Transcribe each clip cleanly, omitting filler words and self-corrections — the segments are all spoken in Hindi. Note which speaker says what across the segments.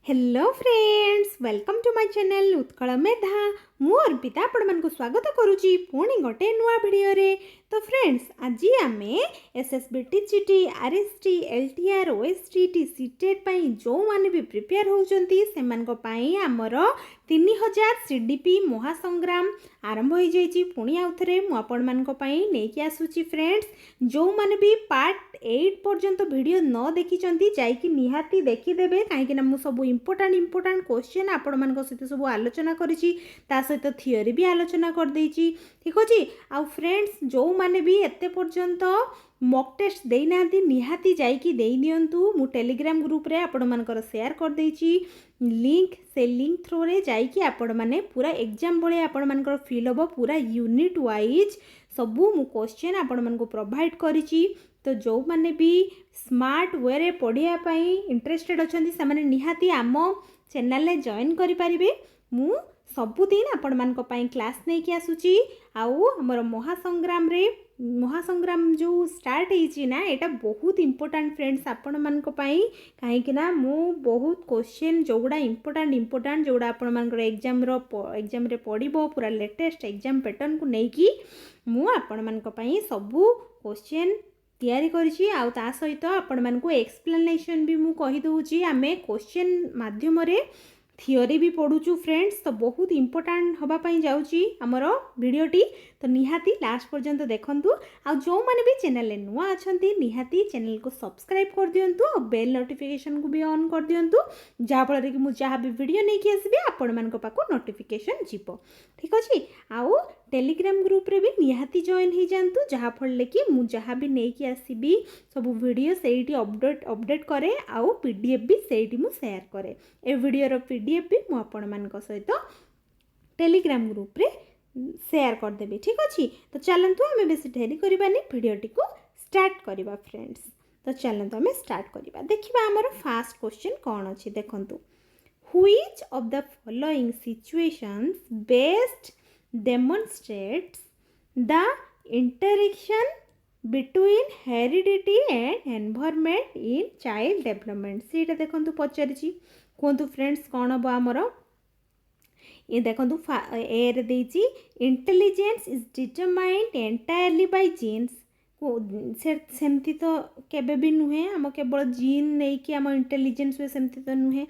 Speaker 1: Hello friends, welcome to my channel Utkal Medha. मु अर्पिता आपण स्वागत करुच्ची पुणी गोटे नुआ वीडियो रे। तो फ्रेंड्स, आज आम SSB TGT, RHT, LTR, OSSTET, CTET पाई जो माने भी प्रिपेयर होउचंती सेमानक पाई हमर 3000 CDP महासंग्राम आरंभ हो जाइए। पुणी आउ थे मुझे नहीं आसूची फ्रेंड्स, जो माने भी पार्ट 8 पर्यंत वीडियो न देखी जाइए निहाती देखीदेवे, कहीं मुझे सब इंपोर्टाट क्वेश्चन आपण मान सहित सब आलोचना करी, सहित थियोरी भी आलोचना कर देइची। ठीक अच्छे। आउ फ्रेंड्स, जो माने भी एते पर्यंत मॉक टेस्ट देना निहाती जाइकी देई दियंतु। मु टेलीग्राम ग्रुप रे आपण मानकर शेयर कर देइची लिंक, से लिंक थ्रू रे जाइकी आपण माने पूरा एग्जाम बळे आपण मानकर फिल होबो, पूरा यूनिट वाइज सबू मु क्वेश्चन आपण मानको प्रोवाइड करिची। तो जो माने भी स्मार्ट वे रे पढ़िया पाई इंटरेस्टेड अछंती से निहाती आम चैनल रे जॉइन करि परिबे। मु सबुदिन आपण मानक पाई क्लास नहीं कि आसुची। आउ हमर महासंग्राम जो स्टार्ट होइची ना, एटा बहुत इंपोर्टेंट फ्रेंड्स आपण मानक पाई, काहे ना मु बहुत क्वेश्चन जोगुडा इंपोर्टेंट जोगुडा आपण मानकर एग्जाम रे पड़िबो, पूरा लेटेस्ट एग्जाम पैटर्न को नेकी मु आपण मानक पाई सबु क्वेश्चन तैयारी करिछि। आउ ता सहित आपण मानकु एक्सप्लेनेशन भी मु कहि दउची। आमे क्वेश्चन माध्यम रे थियोरी भी पढ़ुचु फ्रेंड्स। तो बहुत इंपोर्टेंट हवा पाई जाउची हमर वीडियोटी। तो निहाती लास्ट पर्यंत देखंतु। आ जो माने भी चैनल रे नुआ अछंती निहाती चैनल को सब्सक्राइब कर दियंतु और बेल नोटिफिकेशन को भी ऑन कर दियंतु, जहा फल कि मु जहा भी वीडियो नै कि आसीबे आपण मानक पाको नोटिफिकेशन जिवो। ठीक अछि। आउ टेलीग्राम ग्रुप रे भी निहाती जॉइन हो जातु, जहा फल कि मु जहा भी नै कि आसीबी सब वीडियो सेठी अपडेट करे। आउ पीडीएफ भी सेठी मु शेयर करे। ए वीडियो रो पीडीएफ भी मु आपण मानक सहित टेलीग्राम ग्रुप रे शेयर कर देबी। ठीक अच्छे। तो चलतु आम बेस ढेरी करवानी, वीडियोटी को स्टार्ट करवा फ्रेंड्स। तो चलतु आम स्टार्ट करवा। देखिबा हमर फर्स्ट क्वेश्चन कौन अच्छी देखंतु। Which of the following situations best demonstrates the interaction between heredity and environment in child development। सीटा देखंतु पचारिछि, कहंतु फ्रेंड्स कौन हम आमर ये देखंतु ए रे देइछि intelligence is determined entirely by genes. सेमती तो केबे भी नुहे, आम केवल जीन नहीं कि आम इंटेलिजेंस हुए सेमती तो नुहे।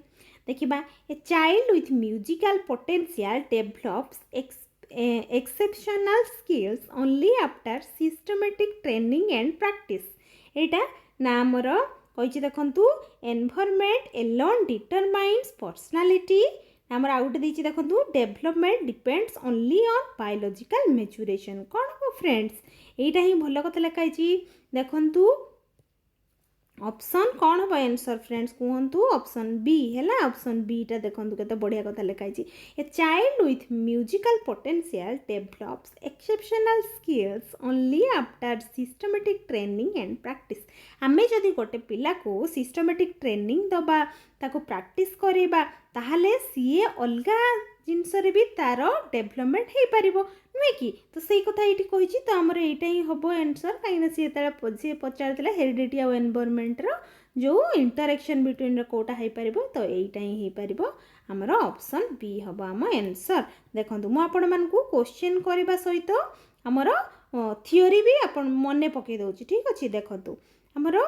Speaker 1: देखिबा ए child with musical potential develops exceptional skills only after systematic training and practice। एटा नामर कहिछि देखंतु environment alone determines personality। नामर आउट देछि देखंतु development depends only on biological maturation। कोन हो फ्रेंड्स, एटा ही भलो कथा लिखाइछि। देखंतु ऑप्शन कौन हम आंसर फ्रेंड्स कहतु, ऑप्शन बी है। ऑप्शन बी टा देखंतु केते बढ़िया कथा लिखाइछि। A child with musical potential develops exceptional skills only after systematic training and practice. आमे जदि गोटे पिला को सिस्टमैटिक ट्रेनिंग दबा, ताको प्रैक्टिस करेबा, ताहाले सीए अलगा जिनस भी तार डेभलपमेंट हो पार नुहे कि। तो सही कथा ये कही। तो आमर यहाँ ही हम आंसर, कहीं सी पचार हेरिडिटी और एनवायरनमेंट जो इंटरेक्शन बिटवीन कौटा हो पार, तो यहाँ ही हो पार आमर ऑप्शन बी हम आम आंसर। देखो मुझे क्वेश्चन करने सहित आमर थियोरी भी आप मन पकई दूसरी। ठीक अच्छे। देखो आमर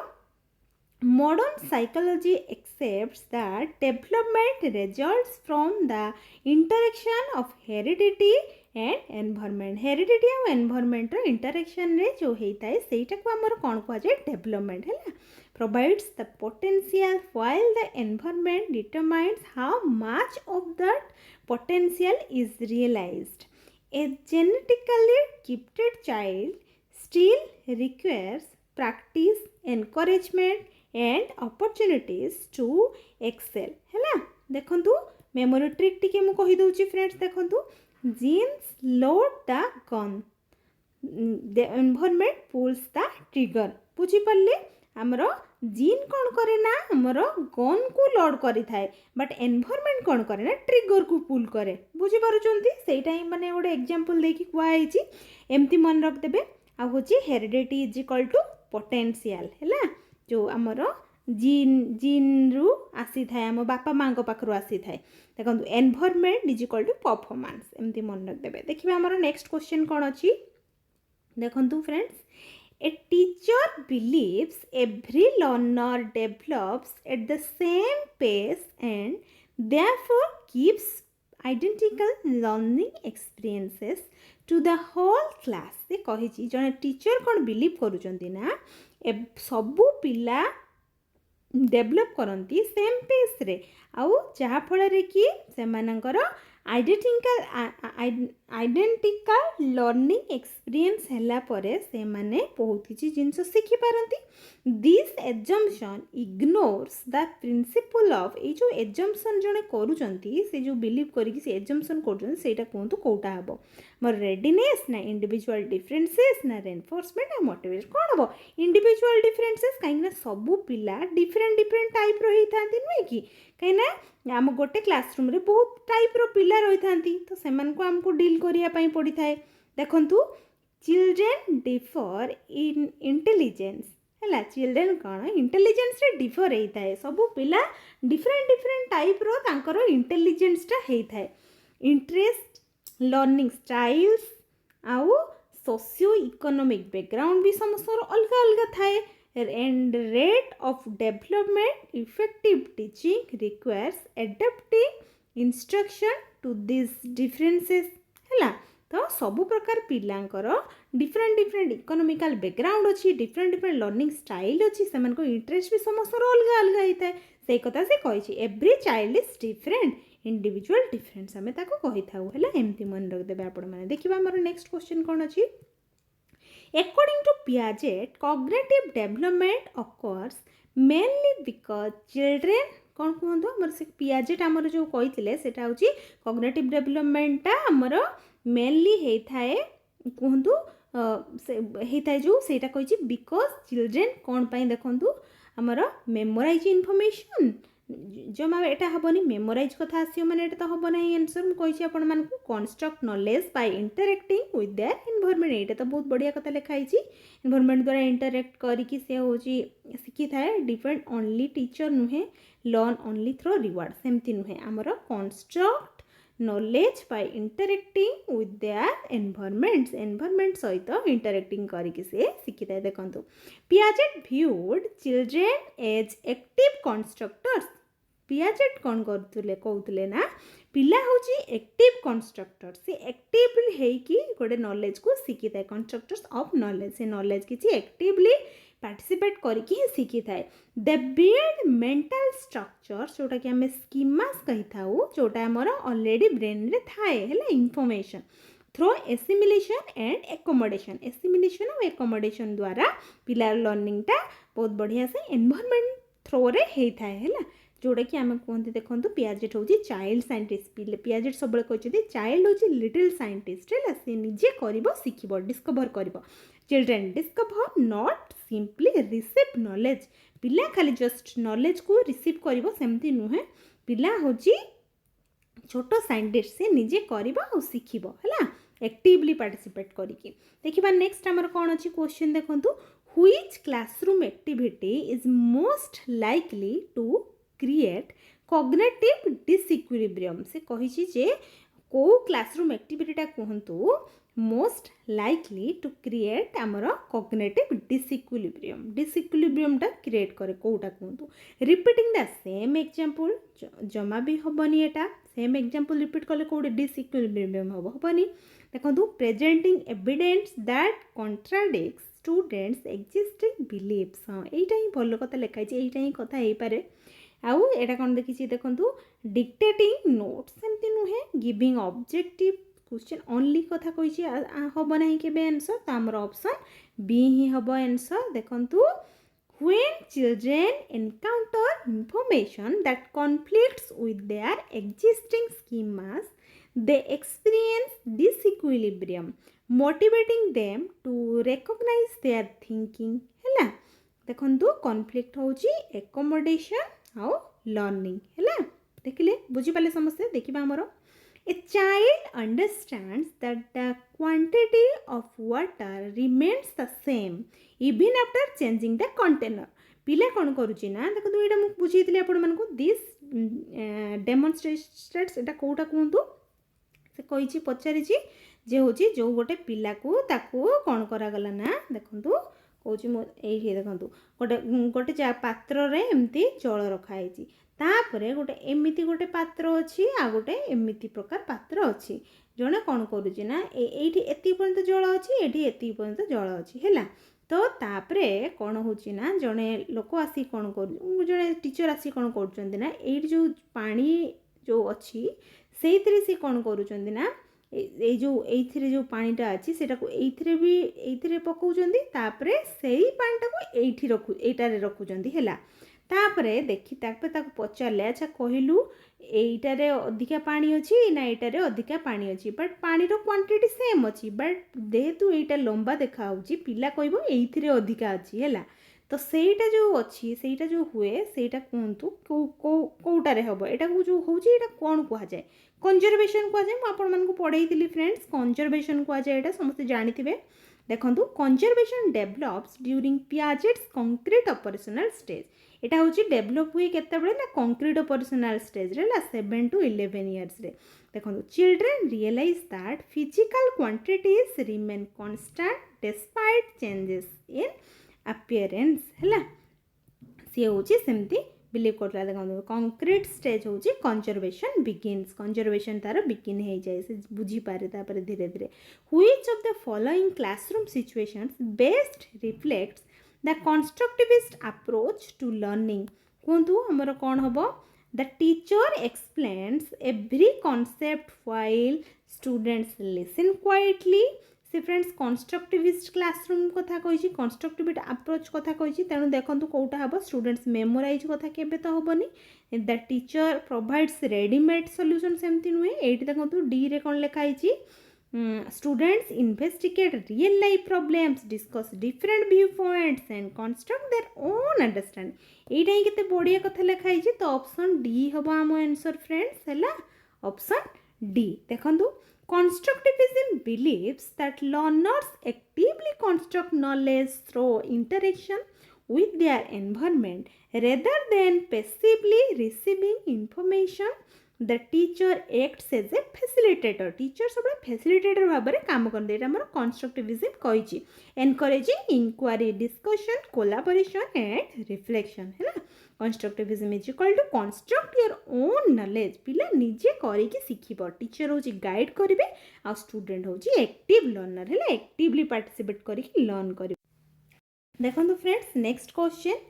Speaker 1: modern psychology accepts that development results from the interaction of heredity and environment। heredity और environment रो interaction रे जो होता है सेटा को हमर कोन को जाय development है। provides the potential while the environment determines how much of that potential is realized। a genetically gifted child still requires practice, encouragement and opportunities to excel है। देखंतु मेमोरी ट्रिक टिके मु कहि दउची फ्रेंड्स। देखंतु genes load the gun, the environment pulls the trigger. बुझी पड़ले, हमर जीन कौन करे ना, हमर गन को लोड करि थाए, बट एनवायरनमेंट कौन करे ना ट्रिगर को पुल करे। बुझी पारुचंती, सेटा ही माने गोटे एग्जांपल देकी कुआ आइची, एमती मन रख देबे। आ होची heredity is equal to potential है, जो आमर जीन रु आसी थाए आम बापा माँ पाखु आसी थाए देखो environment is equal to performance एमती मन रखिदेवे देखिए आमर नेक्स्ट क्वेश्चन कौन अच्छी देखु friends A teacher believes every learner develops at the same pace and therefore gives identical learning experiences to the whole class. से कही जने टीचर कौन बिलीव करुचंती ना सबू पिला डेभलप करती सेम पेस रे आउ जहाँ फल कि सेमानकर आइडेंटिकल लर्निंग एक्सपीरियंस हैला परे से माने बहुत किसी जिनस शिखि पारंती this assumption ignores the principle of ये जो एजम्पशन जने करूचंती से जो बिलीव करिकि से एजम्पशन करूचंती सेटा कोंतु कोटा हबो मोर रेडीनेस ना इंडिविजुअल डिफरेंसेस ना रेनफोर्समेंट ना मोटिवेशन कोन हबो इंडिविजुअल डिफरेंसेस काहे ना सबु पिला डिफरेंट टाइप रो हितांती नुए कि कहीं ना आम गोटे क्लासरूम रे बहुत टाइप रो पिला रही था तो सेमान को हमको डील करिया पई पड़ी थाए देखंतु चिल्ड्रेन डिफर इन इंटेलिजेंस हैला चिल्ड्रेन कौन इंटेलिजेंस रे डिफर होता है सबू पिला डिफरेंट टाइप रो तांकर इंटेलिजेंसटा होता है इंटरेस्ट लर्निंग स्टाइल्स आउ सोशियो इकोनॉमिक बैकग्राउंड भी समस्त अलग अलग थाए and rate of development effective teaching requires adapting instruction to these differences हैला तो सबु प्रकार पिलांकर डिफरेंट इकोनॉमिकल बैकग्राउंड अच्छी डिफरेंट लर्निंग स्टाइल अच्छी से इंटरेस्ट भी समस्त अलग अलग होता है से कथा से कही every child is different individual difference आम कही था एमती मन रखिदेवे आपण मैंने देखा आम नेक्स्ट क्वेश्चन कौन अच्छी According to Piaget, cognitive development occurs mainly because children कौन कहतु आमर से पियाजेट आमर जो कही सेटा हूँ कग्नेटिव डेभलपमेंटा आमर मेनली होता है कहतु होता है जो सेटा कही बिकज चिल्ड्रेन कौन पाई देखु आमर मेमोराइज इनफॉरमेशन जमा एटा हेनी मेमोराइज कथा आसो मैंने एटा तो हम ना आंसर मुझे आपण मानक construct knowledge by interacting with their environment एटा तो बहुत बढ़िया कथा लिखाई एनवायरनमेंट द्वारा इंटरेक्ट करके से हूँ शिखी थाए डिपेंड ओनली टीचर नुहे लर्न ओनली थ्रो रिवार्ड सेमती नुहे आमर construct knowledge by interacting with their environment सहित इंटरेक्टिंग करके से शिखी थाए देखो Piaget viewed children as active constructors Piaget कौन करते कहते ना पिला हूँ एक्टिव कन्स्ट्रक्टर से एक्टिवली होगी गोटे नॉलेज को शिखी थाए कन्स्ट्रक्टर्स ऑफ नॉलेज से नॉलेज किसी एक्टिवली पार्टिसिपेट करके ही शिखी थाए दे बिल्ड मेंटल स्ट्रक्चर जोटा कि आम स्कीमास कही था जोटा आमर ऑलरेडी ब्रेन रे थाए है information through assimilation and accommodation assimilation और एकोमोडेशन द्वारा पिलार लर्निंगटा बहुत बढ़िया से एनवायरनमेंट थ्रो रे होता है जोटा कि आम कहते देखो पियाजेट हूँ चाइल्ड साइंटिस्ट पियाजेट सब कहते चाइल्ड हूँ लिटिल साइंटिस्ट है सी निजे कर शिख डिस्कवर कर children discover not simply receive knowledge पिला खाली जस्ट नॉलेज को रिसीव कर सेमती नुहे पिला हूँ छोट साइंटिस्ट से निजे कर शिख है एक्टिवली पार्टिसिपेट करके देखा नेक्स्ट आमर कौन अच्छी क्वेश्चन देखो which classroom activity is most likely to create cognitive disequilibrium से कही जे को क्लासरूम एक्टिविटीटा कहतु मोस्ट लाइकली टू क्रिएट आमर कॉग्निटिव डिसइक्विलिब्रियमटा क्रिएट करे कोटा कहतु रिपीटिंग द सेम एग्जांपल जमा भी हेनी एटा सेम एग्जांपल रिपीट कले कोडे डिसइक्विलिब्रियम हेनी देखो presenting evidence that contradicts students existing beliefs हाँ यहीटा ही भल कथा लिखाई यहीटा ही कथा हो पारे आउ एटा कौन देखी देखो डिक्टेटिंग नोट्स सेमती नुहे गिविंग ऑब्जेक्टिव क्वेश्चन ओनली कथा कही हम ना के आंसर तो आमर ऑप्शन बी ही हम आंसर देखु when children encounter information that conflicts with their existing schemas they experience disequilibrium motivating them to recognise their thinking है देखो कॉन्फ्लिक्ट हूँ एकोमोडेशन आउ लर्निंग है देखिले बुझीपारे समस्ते देखा आमर a child understands that the quantity of water remains the same even after changing the container पिला कौन करुच्ची ना देखो ये मुझे बुझे आपको दिस डेमोन्स्ट्रेट्स एटा कौटा कहतु से कही पचारि जे हूँ जो गोटे पिला को ताकू कौन करागला ना देखु कौन ये देखो गोटे गोटे पात्र एमती जल रखाई तापरे गोटे एमिति गोटे पात्र अच्छी आ गोटे एमिति प्रकार पात्र अच्छी जड़े कौन करुच्ची ना ये एति पर्यंत जल अच्छी ये एति पर्यंत जल अच्छी है तो तापरे कौन होची ना जड़े लोक आसी कौन कर जड़े टीचर आसी कौन कर ये जो पानी जो अच्छी से कौन करुँच ना ये जो पानीटा अच्छी से भी पकाउछन्ती तापरे सेही पानीटा को एठी रखु एटारे रखुछन्ती हैला तापरे देखी ताको पचारे अच्छा कहलु एटारे अधिका पानी अच्छी ना एटारे अधिका पानी अच्छी बट पानी रो क्वांटिटी सेम अच्छी बट जेहेतु एटा लंबा देखा होची पिला कहबो एइथिरे अधिका अच्छी हैला तो सेटा जो अच्छी सेटा जो हुए सेटा कहतु कोटारे हम यहाँ जो हूँ यहाँ कौन कहुए कंजर्वेशन कहुए मुझे आपको पढ़ाई फ्रेंड्स कंजर्वेशन कहुए यहाँ समस्त जानी देखो conservation develops during Piaget's concrete operational stage यहाँ हूँ डेवलप हुए केतबेले ना कंक्रीट ऑपरेशनल स्टेज रे 7 to 11 इयर्स रे देखो children realise that physical quantities remain constant despite changes in appearance है सी हूँ सेमती बिलीव करता देखो कंक्रीट स्टेज हूँ कंजर्वेशन बिगिन्स कंजर्वेशन तार बिगिन हो जाए से बुझीपारे धीरे धीरे which of the following classroom situations best reflects the constructivist approach to learning कहतु आमर कौन हम the teacher explains every concept while students listen quietly से फ्रेंड्स कंस्ट्रक्टिविस्ट क्लासरूम कथा कही कंस्ट्रक्टिविस्ट अप्रोच कथा कही तेणु देखो कौटा हम स्टूडेंट्स मेमोराइज कथा केबे तो हेनी the teacher provides readymade solution सेमती नुहे ये देखो डी रे कौन लिखाई students investigate real life problems discuss different viewpoints and construct their own understanding यहीटा ही केते बढ़िया कथा लिखाई तो ऑप्शन डी हम आम आंसर फ्रेंड्स है ऑप्शन डी देखो Constructivism believes that learners actively construct knowledge through interaction with their environment rather than passively receiving information. The teacher acts as a facilitator. Teacher सब facilitator भाव में काम करते हैं हमारा constructivism कही encouraging inquiry, discussion, collaboration and reflection है ना constructivism is equal to construct your own knowledge पिला निजे करिकी सिखिबो टीचर होची गाइड करिवे आ स्टूडेंट होची एक्टिव लर्नर है एक्टिवली पार्टिसिपेट करिकी लर्न करिवे देखो friends next question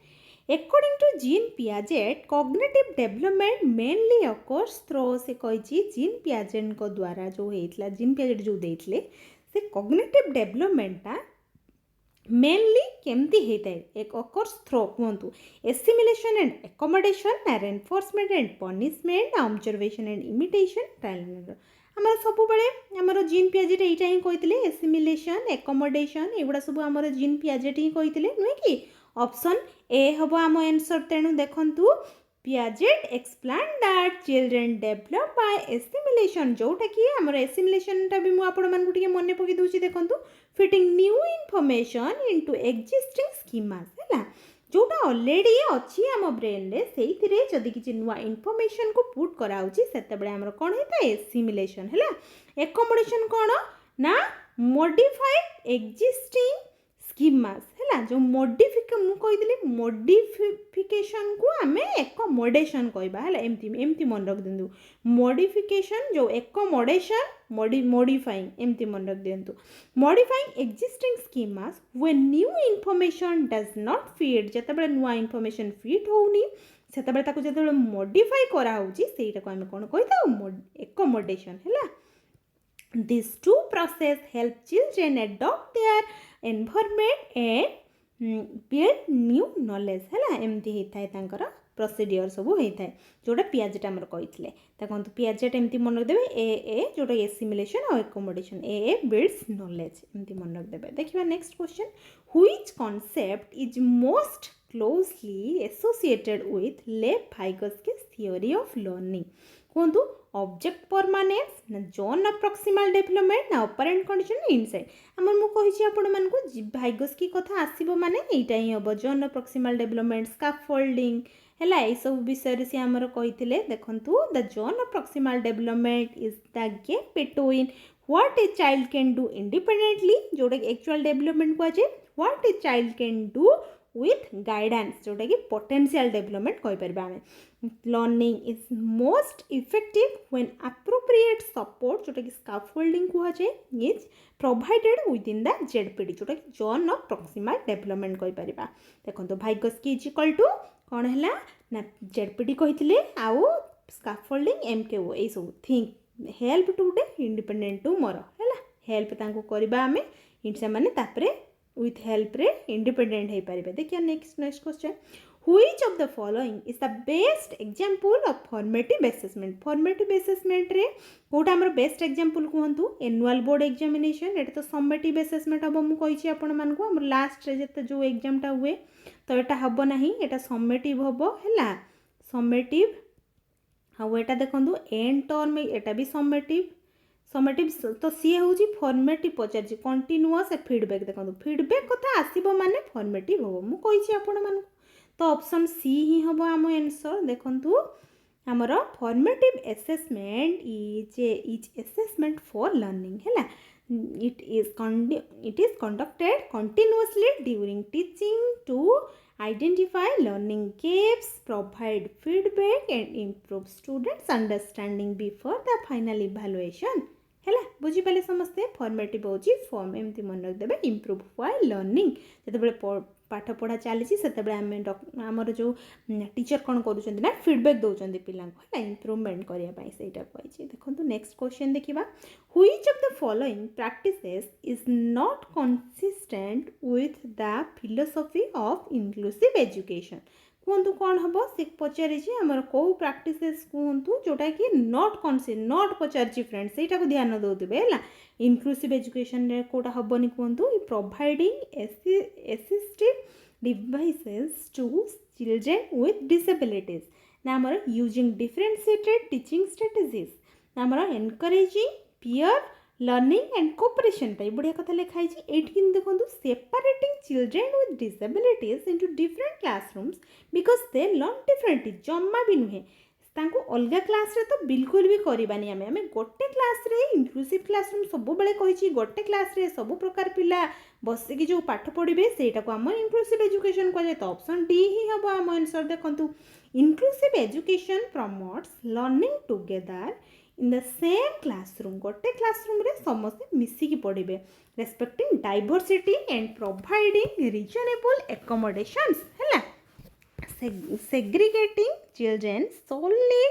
Speaker 1: According to Jean Piaget, cognitive development mainly occurs through से कही जीन पियाजेट को द्वारा जो होता जीन पियाजेट जो देते से cognitive development टा मेनली केमती होता है एक अकर्स थ्रो कहतु assimilation and accommodation reinforcement and punishment observation and imitation trial आम सब आमर जीन पियाजेट यहाँ ही कही एसिमिलेशन एकोमोडेशन एगुड़ा सब आम जीन पियाजेट ही कही नुहे कि ऑप्शन ए हम आम आंसर तेणु देखु Piaget explain that children develop by assimilation जोटा कि आमर एसिमिलेशन टा भी मुझे मन पकई दूसरी देखूँ fitting new information into existing schemas है जोटा ऑलरेडी अच्छी आम ब्रेन रे से जदि किसी नुआ इनफॉरमेशन को पुट कराउची सेतेबेले आमर कौन होता है एसिमिलेशन है एकोमोडेशन कौन ना मॉडिफाइड एक्जिस्टिंग स्कीमास है जो मॉडिफिकेशन को आम एकोमोडेशन कहबा है एमती मन रख दिंतु मॉडिफिकेशन जो एकोमोडेशन मॉडिफाइंग एमती मन रख दिंतु modifying existing schemas when new information does not fit जेतेबेले नुआ इनफॉरमेशन फिट होउनी सेतेबेले ताको जेतेबेले मॉडिफाई करा होउची सेटा को आम कोन कहिता एकोमोडेशन है These two process help children adopt their environment and build new knowledge है एमती होता है प्रोसीडियर सब होता है जोटा पियाजेट आमर कही देखो पियाजेट एमती मन रखिदेवे ए जोटा एसिमिलेशन और एकोमोडेशन ए बिल्ड्स नॉलेज एमती मन रखिदेवे देखिए next question which concept is most closely associated with Lev-Vygotsky's theory of learning? कहतु ऑब्जेक्ट परमानेंस ना जोन ऑफ प्रॉक्सिमल डेवलपमेंट ना ऑपरेंट कंडीशन इनसाइड हमर मु कहिछि आपण मानको भाइगोस्की कथा आसीबो माने एटा ही हबो zone of proximal development scaffolding हैला ए सब विषय से हमर कहिथिले देखंतु the zone of proximal development is the gap between what a child can do independently जोटा एक्चुअल डेवलपमेंट को जे what a child can do with guidance जोटा कि potential development कहि परबा हमें learning is most effective when appropriate support जोटा कि scaffolding को जे is provided within the ZPD जोटा कि zone of proximal development कहि परबा देखंतो Vygotsky is equal to कोन हैला ना ZPD कहिथिले आउ scaffolding MKO ए सब think help today independent tomorrow हैला help तांको करबा हमें इनसे माने तापरे with help रे independent है पारिबे देखिए next question which of the following is the best example of formative assessment रे कोटा हमर बेस्ट एग्जांपल कहंतु एनुअल बोर्ड एग्जामिनेशन एटा तो समेटिव असेसमेंट हबो मु कहिछि आपण मानको हमर लास्ट रे जते जो एग्जाम टा हुए तो एटा हबो नाही एटा समेटिव हबो हैला समेटिव हाउ एटा देखंतु एंड टर्म एटा भी समेटिव तो सी हूँ फॉर्मेटिव पचार कंटिन्यूअस फीडबैक देखो फीडबैक कथा आसो माने फॉर्मेटिव हम मुझे आपण मान तो ऑप्शन सी ही हम आम आंसर देखु आमर formative assessment is assessment for learning है it is conducted continuously during teaching to identify learning gaps provide feedback and improve students understanding before the final evaluation है बुझी पाले समस्ते फॉर्मेटिव होची फॉर्म एमती मन रख देबे इम्प्रूव व्हाइल लर्निंग जते बेले पाठ पढ़ा चली से आम आमर जो टीचर कौन करुँच ना फीडबैक दौरान पिला इम्प्रूवमेंट करने से देखो नेक्स्ट क्वेश्चन देखा which of the following practices is not consistent with the philosophy of inclusive education कहतु कौन हम से पचारि आमर कौ प्रैक्टिसेस कहतु जोटा कि नॉट पचारि फ्रेंड्स से ध्यान दौथे है इनक्लूसिव एजुकेशन रे कोटा हबनी कहतु providing assistive devices to children with disabilities ना आमर यूजिंग डिफरेंशिएटेड टीचिंग स्ट्रेटजीज ना आमर encouraging peer learning and cooperation पे बढ़िया कथा लिखाई एठी देखो separating children with disabilities into different classrooms because they learn differently जम्मा भी नुहे तांको अलगा क्लास रे तो बिल्कुल भी करबानी आमे गोटे क्लास रे इंक्लूसिव क्लासरूम सब बेले कहिछि गोटे क्लास रे सब प्रकार पिला बसिकी जो पाठ पढ़िबे सेटा को हम इंक्लूसिव एजुकेशन कह जाय तो ऑप्शन डी ही हबो हम आंसर देखंतु inclusive education promotes learning together in the same classroom गोटे क्लासरूम रे समस्त मिसिकी पढ़िबे respecting diversity and providing reasonable accommodations हैला segregating children solely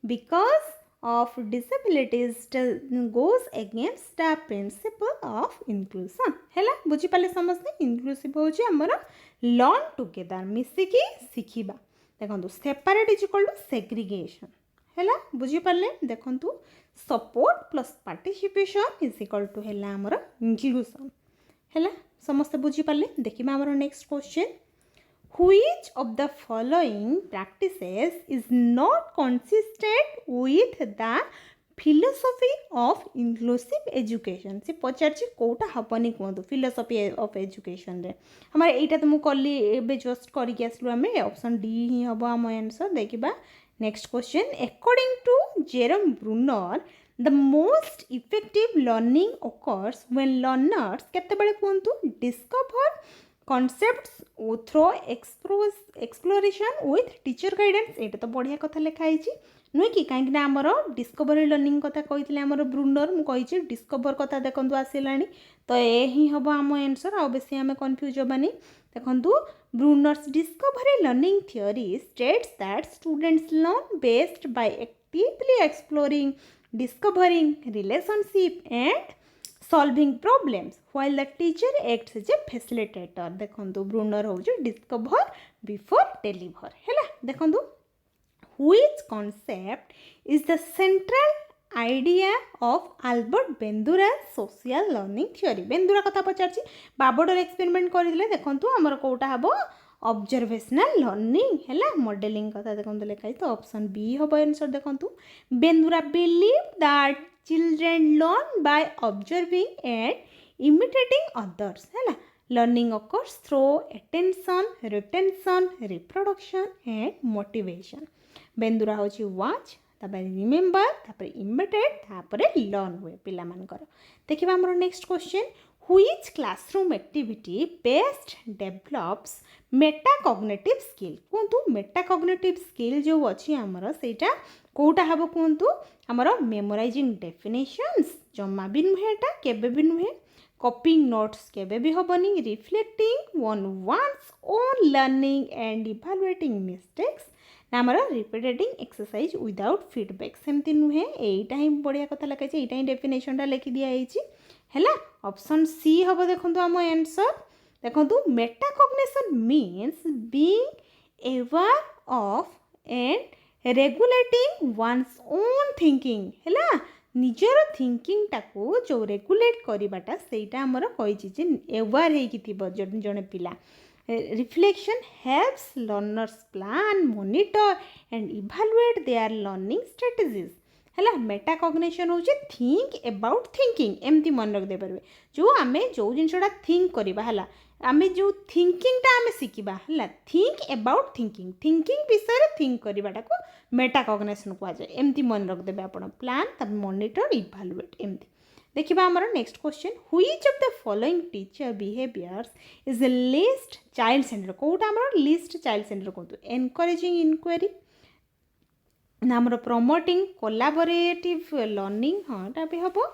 Speaker 1: because of disabilities goes against the principle of inclusion हैला बुझी पाले समस्त inclusive होची हमर learn together मिसिकी सिखिबा देखंतु separate is equal to segregation हैला बुझी पाले देखंतु support plus participation is equal to हैला हमर inclusion हैला समस्त बुझी पाले देखिबा हमर next question Which of the following practices is not consistent with the philosophy of inclusive education से पचारछि कोटा हपनी कहतु philosophy of education रे हमारे एटा तो मु कली एबे जस्ट करि के आसलु हमें ऑप्शन डी ही हबो हम आंसर देखिबा next question according to Jerome Bruner the most effective learning occurs when learners केते बेले कहतु discover concepts through exploration with teacher guidance ये तो बढ़िया कथा लिखाई नुहे कि कहीं आमर डिस्कवरी लर्निंग कथा कही आमर ब्रूनर मुझे डिस्कवर कथा देखु आसला तो ये ही हम आम आंसर आ बेसी आम कन्फ्यूज होबानी देखु Bruner's discovery learning theory states that students learn based by actively exploring discovering relationship and solving problems while the teacher acts as a facilitator देखंतु ब्रूनर होउछ discover before deliver हैला देखंतु which concept is the central idea of Albert Bandura's social learning theory बेंदुरा कथा पचारछि बाबोडर एक्सपेरिमेंट करिले देखंतु हमर कोटा हबो ऑब्जर्वेशनल लर्निंग है मॉडलिंग कथा देखो लिखाई तो ऑप्शन बी हम आंसर देखो Bandura believe that children learn by observing and imitating others है learning occurs through attention retention reproduction and motivation Bandura होची watch तापर रिमेम्बर तापर इमिटेट तापर लर्न हुए पिला मानकर देखिबा हमर next question which classroom activity best develops metacognitive skill कोंतु मेटाकॉग्निटिव स्किल जो अछि हमर सेटा कोटा हबो कोंतु हमर मेमोराइजिंग डेफिनेशंस जम्मा भी नुहेटा केबे भी नुहे कॉपिंग नोट्स केबे भी हबनी reflecting on one's own learning and evaluating mistakes नामर रिपीटेटिंग एक्सरसाइज विदाउट फीडबैक सेमती नुहे एटा ही बढ़िया कथा लिखाई एटा ही डेफिनेशन लिखि दिया है ऑप्शन सी हम देखो आम आंसर देखो metacognition means being aware of and regulating one's own thinking है निजर थिंकिंग टाको जो रेगुलेट करवाटा सेटा आमर कही अवेयर हो जड़े पिला reflection helps learners plan monitor and evaluate their learning strategies है मेटाकॉग्निशन हूँ थिंक अबाउट थिंकिंग एमती मन रख दे पारे जो आम जो जिनसा थिंक करवा है आम जो थिंकिंगटा आम शिखा है थिंक अबाउट थिंकिंग थिंकिंग विषय थिंक करवाटा को मेटाकॉग्निशन कहुए एमती मन रखदेवे आप प्लान मॉनिटर इवैल्यूएट एमती देखिबा हमर next question which of the following teacher behaviours is the least child centre कोटा हमर लिस्ट चाइल्ड सेंटर कोतु एनकरेजिंग इंक्वायरी नामर प्रमोटिंग कोलैबोरेटिव लर्निंग हाँ टा भी हबो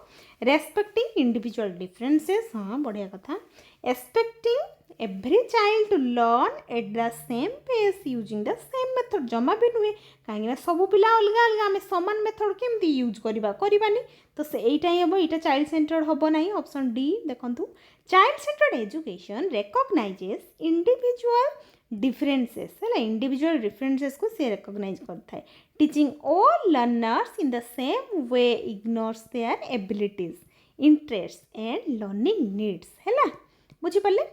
Speaker 1: रेस्पेक्टिंग इंडिविजुअल डिफरेंसेस हाँ बढ़िया कथा expecting every child to learn at the same pace using the same method जमा भी नुहे कहीं सब पिला अलग अलग आम सामान मेथड केमती यूज करवानी तो से यहीटा ही हम यहाँ चाइल्ड सेंटर्ड हम ना ऑप्शन डी देखु child centred education recognises individual differences है इंडिविजुअल डिफरेंसेस को से रेकग्नाइज करता है teaching all learners in the same way ignores their abilities interest and learning needs है बुझीपारे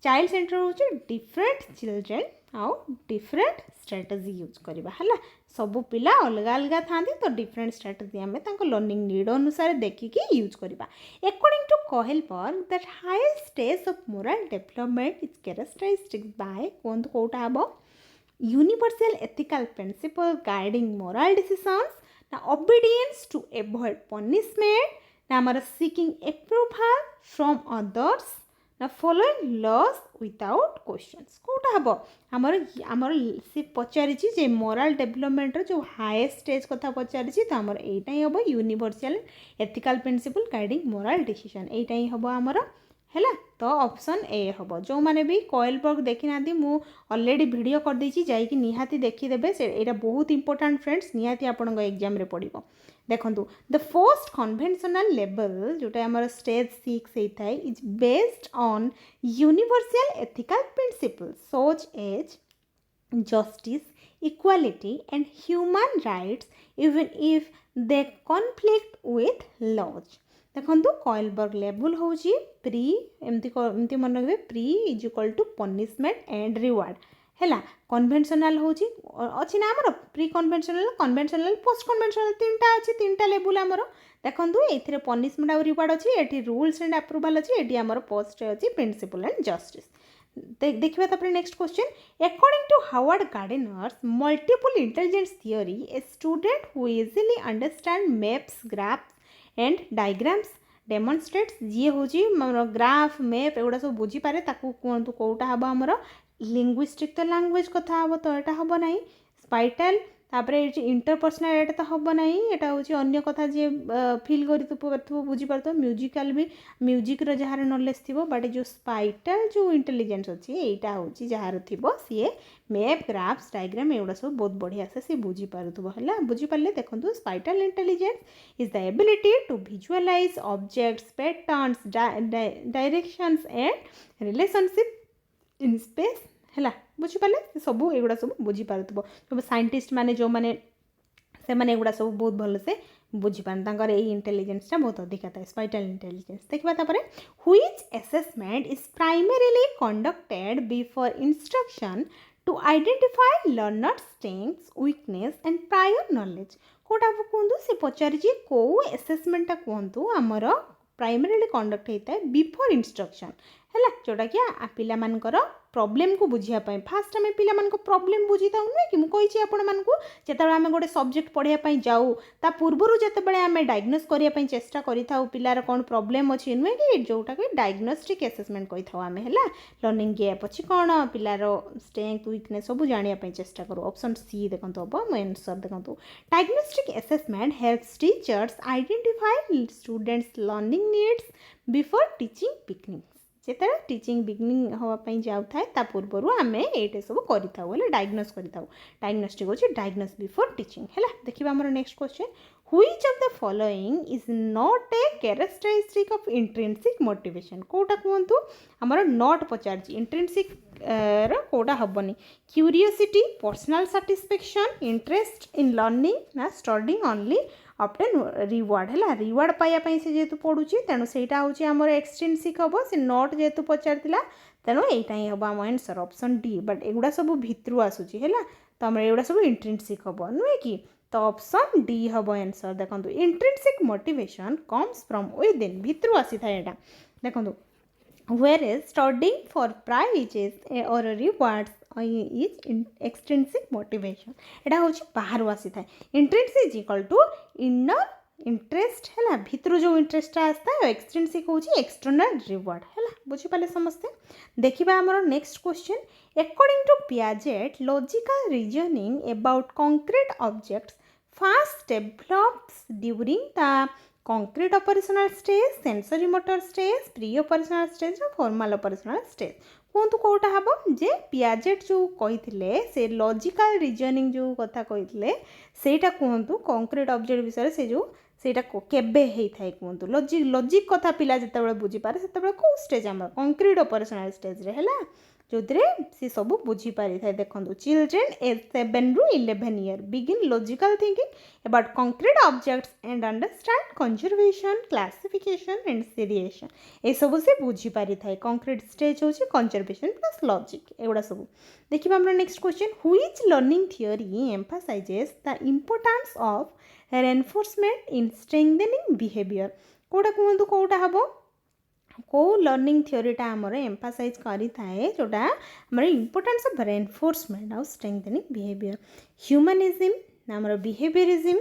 Speaker 1: चाइल्ड सेंटर हूँ डिफरेंट चिल्ड्रेन आउ डिफरेंट स्ट्रेटजी यूज करवा है सबू पिला अलग अलग था तो डिफरेंट स्ट्रेटजी आम लर्निंग नीड अनुसार देखिकी यूज करवा according to Kohlberg that highest stage of moral development is characterised by कोटा हम universal ethical principle guiding moral decisions ना ओबीडियंस टू अवॉइड पनिशमेंट ना हमारा सीकिंग अप्रूवल फ्रॉम अदर्स ना फॉलोइंग लॉज विदाउट क्वेश्चंस कोटा हम आमर सी पचारि मोरल डेवलपमेंट जो हाईएस्ट स्टेज कथा पचारि तो आमर एटा ही हम universal ethical principle guiding moral decision एटा ही हम आमर है तो ऑप्शन ए हम जो मैंने भी कोहेलबर्ग देखी ना मु ऑलरेडी वीडियो कर देछि जाइकि निहाती देखीदेवे से एटा बहुत इंपोर्टेंट फ्रेंड्स निहाती आपन एग्जाम रे पड़िबो देखो द फर्स्ट कन्वेंशनल लेवल जोटा आमर स्टेज 6 होता है is based on universal ethical principles such as justice equality and human rights even if they conflict with laws देखो कोहेलबर्ग लेवल हूँ प्री एमती मन रखिए pre is equal to punishment and reward है कन्वेंशनल हूँ अच्छी ना आमर pre conventional conventional post conventional तीनटा अच्छी तीनटा लेवल आमर देखो ये पनिशमेंट और रिवार्ड अच्छी ये रूल्स एंड अप्रूवल अच्छी ये आमर पोस्ट अच्छी प्रिंसिपल एंड जस्टिस देखिए तापर next question according to Harvard Gardner's multiple intelligence theory a student who easily understand maps graphs and diagrams demonstrates जी हूँ ग्राफ मैप एगुड़ा सब बुझीपे कहतु कौटा हम आमर लिंग्विस्टिक तो लैंग्वेज कथा हम तो यहाँ हम ना स्पाइटल तापर इंटरपर्सनल एटा तो हम ना यहाँ हूँ अन्य कथा जी फिल कर बुझीपार म्यूजिकल भी म्यूजिक जार नॉलेज थी बट जो स्पाइटल जो इंटेलिजेंस अच्छी यहाँ हूँ जार थी सी मैप ग्राफ्स डायग्राम एगुड़ा सब बहुत बढ़िया से सी बुझीपार है बुझीपारे देखो spatial intelligence is the ability to visualise objects patterns directions and relationship in space है बुझीपारे सब एगुड़ा सब बुझीपार सब साइंटिस्ट माने जो माने से माने एगुड़ा सब बहुत भल से बुझीपार तांकर ए इंटेलिजेंसटा बहुत अधिका था स्पाइटल इंटेलिजेंस देखा तापर which assessment is primarily conducted before instruction to identify learner strengths weakness and prior knowledge कोटा कहतु से पचारि कौ असेसमेंटा कहतु आमर प्राइमरीली कंडक्ट होता है बिफोर इंस्ट्रक्शन है जोटा कि पिला मानकर प्रॉब्लम को बुझापी फास्ट आम पिला प्रॉब्लम बुझी था नुहे कि मुझे आपण मानक जिते आम गोटे सब्जेक्ट पढ़ाई जाऊ ता पूर्वर जिते आम डायग्नोस करने चेष्टा करूँ पिलार कौन प्रॉब्लम अच्छी नुहे कि जोटा कि डायग्नोस्टिक असेसमेंट कही था आम है लर्निंग गैप अच्छी कौन पिलार स्ट्रेंथ वीकनेस सब जानापी चेष्टा करूँ ऑप्शन सी देखो हम आंसर देखो diagnostic assessment helps teachers identify students learning needs before teaching beginning जिते टीचिंग बिगिनिंग हाँपाई जाए ता पूर्वर आम ये सब कर डायग्नोस कर डायग्नोस्टिक हो डायग्नोस बिफोर टीचिंग है देखिए आम next question which of the following is not a characteristic of intrinsic motivation कोटा कहतु आमर नॉट पचार इंट्रिंसिक कोटा हेनी curiosity personal satisfaction interest in learning ना स्टडिंग ओनली ऑप्टेन रिवार्ड है रिवार्ड पाइबापी से जेहेतु पढ़ुची तेणु सेटा हूँ आम एक्सट्रिंसिक हम से नॉट जेहेतु पचार तेणु यहीटा ही हम आम आंसर ऑप्शन डी बट एगुड़ा सब भितर आसूची है तो आम एगुड़ा सब इंट्रिंसिक हम नुहे कि तो ऑप्शन डी हम आंसर देखो intrinsic motivation comes from within भितर आसी था यहाँ देखो whereas studying for prizes or rewards is extrinsic motivation एटा होची बाहर आसी था intrinsic is equal to inner interest है भितर जो इंटरेस्ट आसता है एक्सट्रिंसिक होची एक्सटर्नल रिवार्ड है बुझी पाले समस्ते देखिबा हमर next question according to Piaget logical reasoning about concrete objects first develops during the concrete operational stage, sensory motor stage, pre-operational stage और formal operational stage कहतु कौटा हम जे पियाजेट जो कही से लॉजिकल रीजनिंग जो कथा कही सेटा कहतु कंक्रीट ऑब्जेक्ट विषय से जो सेटा केबे होता कहतु लॉजिक कथा पिला जिते बुझीपारे से कौ स्टेज आम कंक्रीट ऑपरेशनल स्टेज रे है जो सी सब बुझीपारी था देखो children age 7 ru 11 year begin logical thinking about concrete objects and understand conservation classification and seriation ये सब से बुझीपारी था कंक्रीट स्टेज होची कंजर्वेशन प्लस लॉजिक एगुड़ा सब देखिए हम next question which learning theory emphasises the importance of reinforcement in strengthening behaviour कोटा कहतु कौटा हम को लर्निंग थियोरीटा आमर एम्फासाइज करी थाए जोटा आमर इम्पोर्टेंस ऑफ रेनफोर्समेंट और स्ट्रेंथनिंग बिहेवियर ह्यूमनिज्म ना आमर बिहेवियरिज्म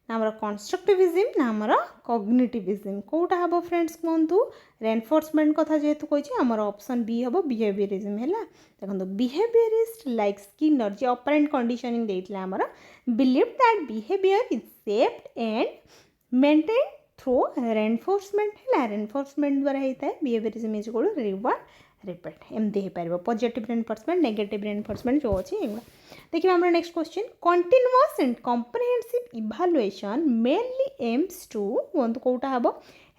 Speaker 1: ना आमर कंस्ट्रक्टिविज्म ना आमर कॉग्निटिविज्म कोटा हम फ्रेंड्स कहतु रेनफोर्समेंट कथा जेहेतु कही आमर ऑप्शन बी हम बिहेवियरिज्म है देखो बिहेवियरिस्ट लाइक स्किनर जे ऑपरेंट कंडीशनिंग देइतले आमर believe that behaviour is shaped and maintain through reinforcement है रेनफोर्समेंट द्वारा होता है behaviourism is equal to reward repeat एमती हो पार पॉजिटिव रेनफोर्समेंट नेगेटिव रेनफोर्समेंट जो अच्छी ये देखिए हमारा next question continuous and comprehensive evaluation mainly aims to कहतु कौटा हम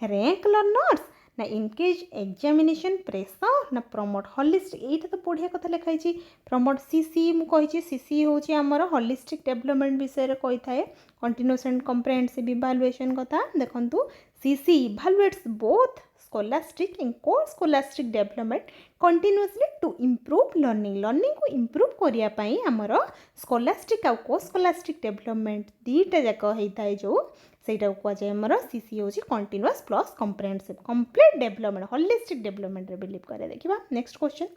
Speaker 1: रैंक लर्नर्स ना इंगेज एग्जामिनेशन प्रेशर ना प्रमोट हॉलिस्टिक यहीटा तो बढ़िया कथा लिखाई प्रमोट सीसी मुझे सीसी हूँ आमर हॉलिस्टिक डेवलपमेंट विषय कही थाए कंटिन्यूअस एंड कॉम्प्रिहेंसिव इवैल्यूएशन कथा देखंतु CC evaluates both scholastic and co scholastic development continuously to improve learning को इम्प्रूव करने आमर स्कोलास्टिक आउ को स्कोलास्टिक डेवलपमेंट दीटा जाक होता है जो सेटा कहुए आमर सीसी हूँ continuous plus comprehensive complete development holistic development रे बिलीव करे देखिबा next question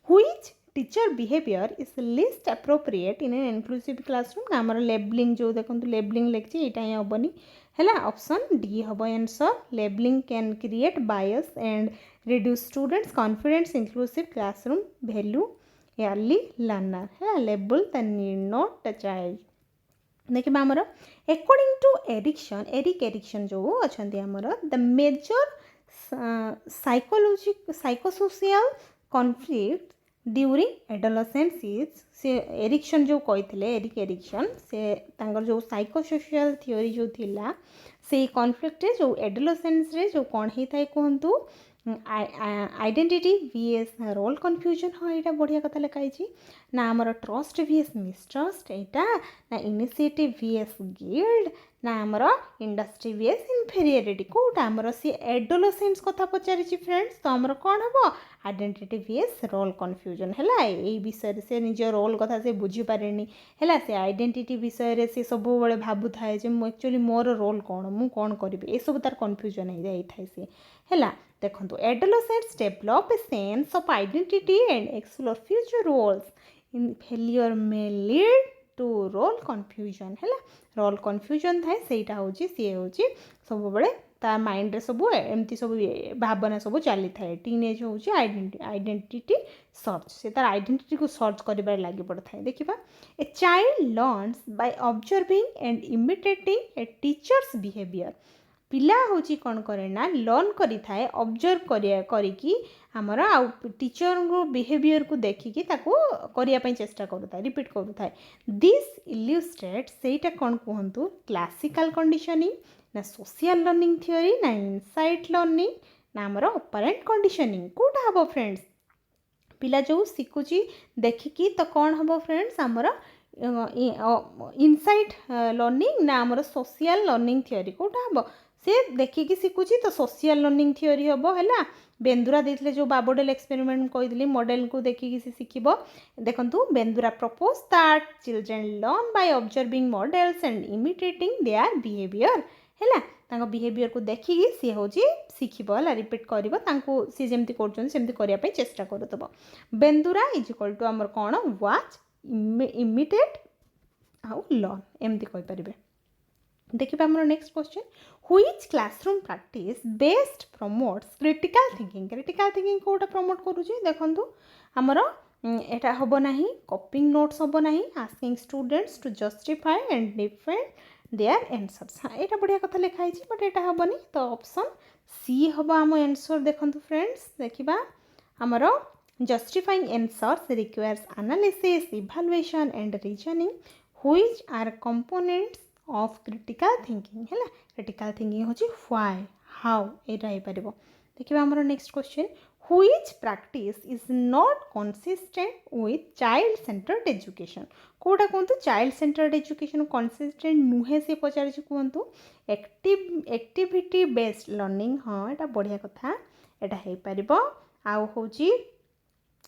Speaker 1: which teacher behaviour is least appropriate in an inclusive classroom आमर लेबलिंग जो देखो लेबलिंग लिखी यहाँ ही हेनी है ऑप्शन डी हम answer labelling can create bias and reduce students confidence inclusive classroom value early learner है label the need not the child देखिए आमर अकॉर्डिंग टू एरिक एरिक्सन जो अच्छा आमर the major psychosocial conflict during adolescence is से एरिक्सन जो कही एरिक एरिक्सन से तांगर जो साइकोसोशियल थियोरी जो थिला से कॉन्फ्लिक्ट जो एडोलसेंस रे जो कौन होता है कहतु आइडेंटिटी वीएस रोल कन्फ्यूजन हाँ यहाँ बढ़िया कथा लिखाई ना आमर ट्रस्ट वीएस मिसट्रस्ट यहाँ ना इनिशिएटिव वीएस गिल्ड ना आमर इंडस्ट्री वीएस इनफेरियरिटी कौटा आमर सी एडोलसेंस कथा पचारि फ्रेंड्स तो आमर कौन हम आइडेंटिटी वीएस रोल कन्फ्यूजन है यही विषय से निज रोल कथा से बुझी पारे है से आइडेंटिटी विषय से सब बड़े भाबू थाए एक्चुअली मोर रोल कौन मु कौन करी ये सब तार कन्फ्यूजन हो जाए सी है देखो adolescents develop a sense of identity and explore future roles in failure may lead to role confusion है रोल कन्फ्यूजन थाए सेटा होची सी होची सब बड़े ता माइंड रे सब एमती सब भावना सब चली थाए टीनेज होची आइडेंटिटी सर्च से तार आइडेंटिटी को सर्च करिबार लागि पड़ थाए देखिबा a child learns bye observing and imitating A teachers behaviour पिला होची कौन करे ना लर्न करी थाए ऑब्जर्व करिकी आमर आउ टीचर को बिहेवियर को देखिकी ताको करिया पई चेष्टा करूथाए रिपीट करूथाए दिस इल्युस्ट्रेट सेटा कौन कहंतु क्लासिकल कंडीशनिंग ना सोशल लर्निंग थ्योरी ना इनसाइट लर्निंग ना आमर ऑपरेंट कंडीशनिंग कोटा हबो फ्रेंड्स पिला जो शिखुची देखिकी तो कौन हबो फ्रेंड्स आमर इनसाइट लर्निंग ना आमर सोशल लर्निंग थ्योरी कोटा हबो से देखिकी शिखुची तो सोशल लर्निंग थ्योरी हम है बेंदुरा देते जो बाबोडेल एक्सपेरिमेंट कही मॉडल को देखिकी से शिखब देखु Bandura propose that children learn by observing models and imitating their behaviour है बिहेवियर को देखिकी सी हूँ शिखब है रिपीट कर सी जमी करने चेष्टा करुव बेंदुरा इज इक्वल टू आमर कौन वाच इमिटेट आउ लर्न एमती कहींपर देखिए आम next question which classroom practice best promotes critical thinking कौटा प्रमोट करुचे देखु आमर एटा हम ना कॉपिंग नोट्स हम ना asking students to justify and defend their answers हाँ यहाँ बढ़िया कथा लिखाई बट यहाँ हेनी तो ऑप्शन सी हम आम आंसर देखु फ्रेंड्स देखा आमर justifying answers requires analysis evaluation and reasoning which are components of critical thinking है क्रिटिकल थिंकिंग होची व्हाई हाउ एटा हो पार देखिए आमर next question which practice is not consistent with child centred education कौटा कहतु चाइल्ड सेंटर्ड एजुकेशन कंसिस्टेंट नुहे से पचार कहतु एक्टिविटी बेस्ड लर्निंग हाँ यहाँ बढ़िया कथा यहाँ हो पार आउ होची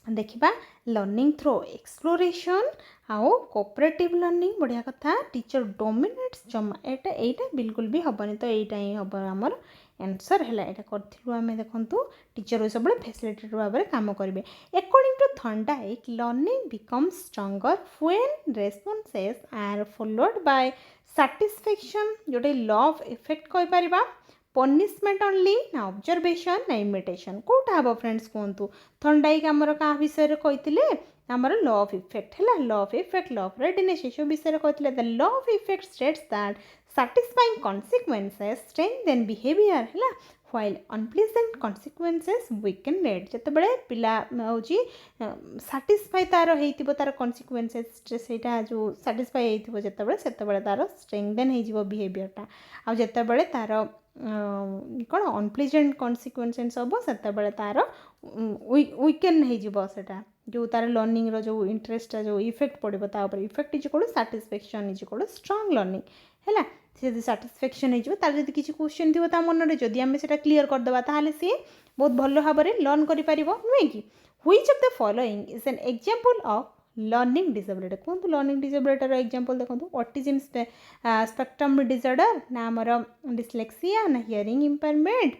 Speaker 1: देखिबा लर्निंग थ्रो एक्सप्लोरेशन आउ कोऑपरेटिव लर्निंग बढ़िया कथा टीचर डोमिनेट्स जमा एटा बिल्कुल भी हेनी तो यहाँ ही हम आमर आंसर है यहाँ करूँ आम देखूँ टीचर सब फैसिलिटेटर भाव में काम करेंगे according to Thorndike learning becomes stronger when responses are followed by satisfaction जोटे लॉ ऑफ इफेक्ट कहि परिबा पनिशमेंट ओनली ना ऑब्जर्वेशन ना इमिटेशन कौटा हम फ्रेंड्स कहतु थॉर्नडाइक आमर क्या विषय कही आमर लॉ ऑफ इफेक्ट है law of effect law of readiness ये विषय कही the law of effect states that satisfying consequences strengthen behavior है while unpleasant consequences weaken it जिते पिला हूँ satisfy तार हो तार consequences सेटा जो satisfy हो जिते तार strengthen हो behavior टा आ जिते तार कौन अनप्लीजेंट कन्सिक्वेन्सेस हम से तार वीकेन होटा जो तार लर्निंग रो जो इंटरेस्ट जो इफेक्ट पड़ो तापर effect is equal satisfaction is equal strong learning है सी सैटिस्फैक्शन हो किसी क्वेश्चन थी मन में जदि आम से क्लीयर करदे ताहले सी बहुत भल भाव में लर्न कर नुहे कि which of the following is an example of learning disability कहतु लर्निंग डिसेबिलिटी एग्जांपल देखो ऑटिज्म स्पेक्ट्रम डिसऑर्डर ना आमर डिस्लेक्सिया ना हियरिंग इंपेयरमेंट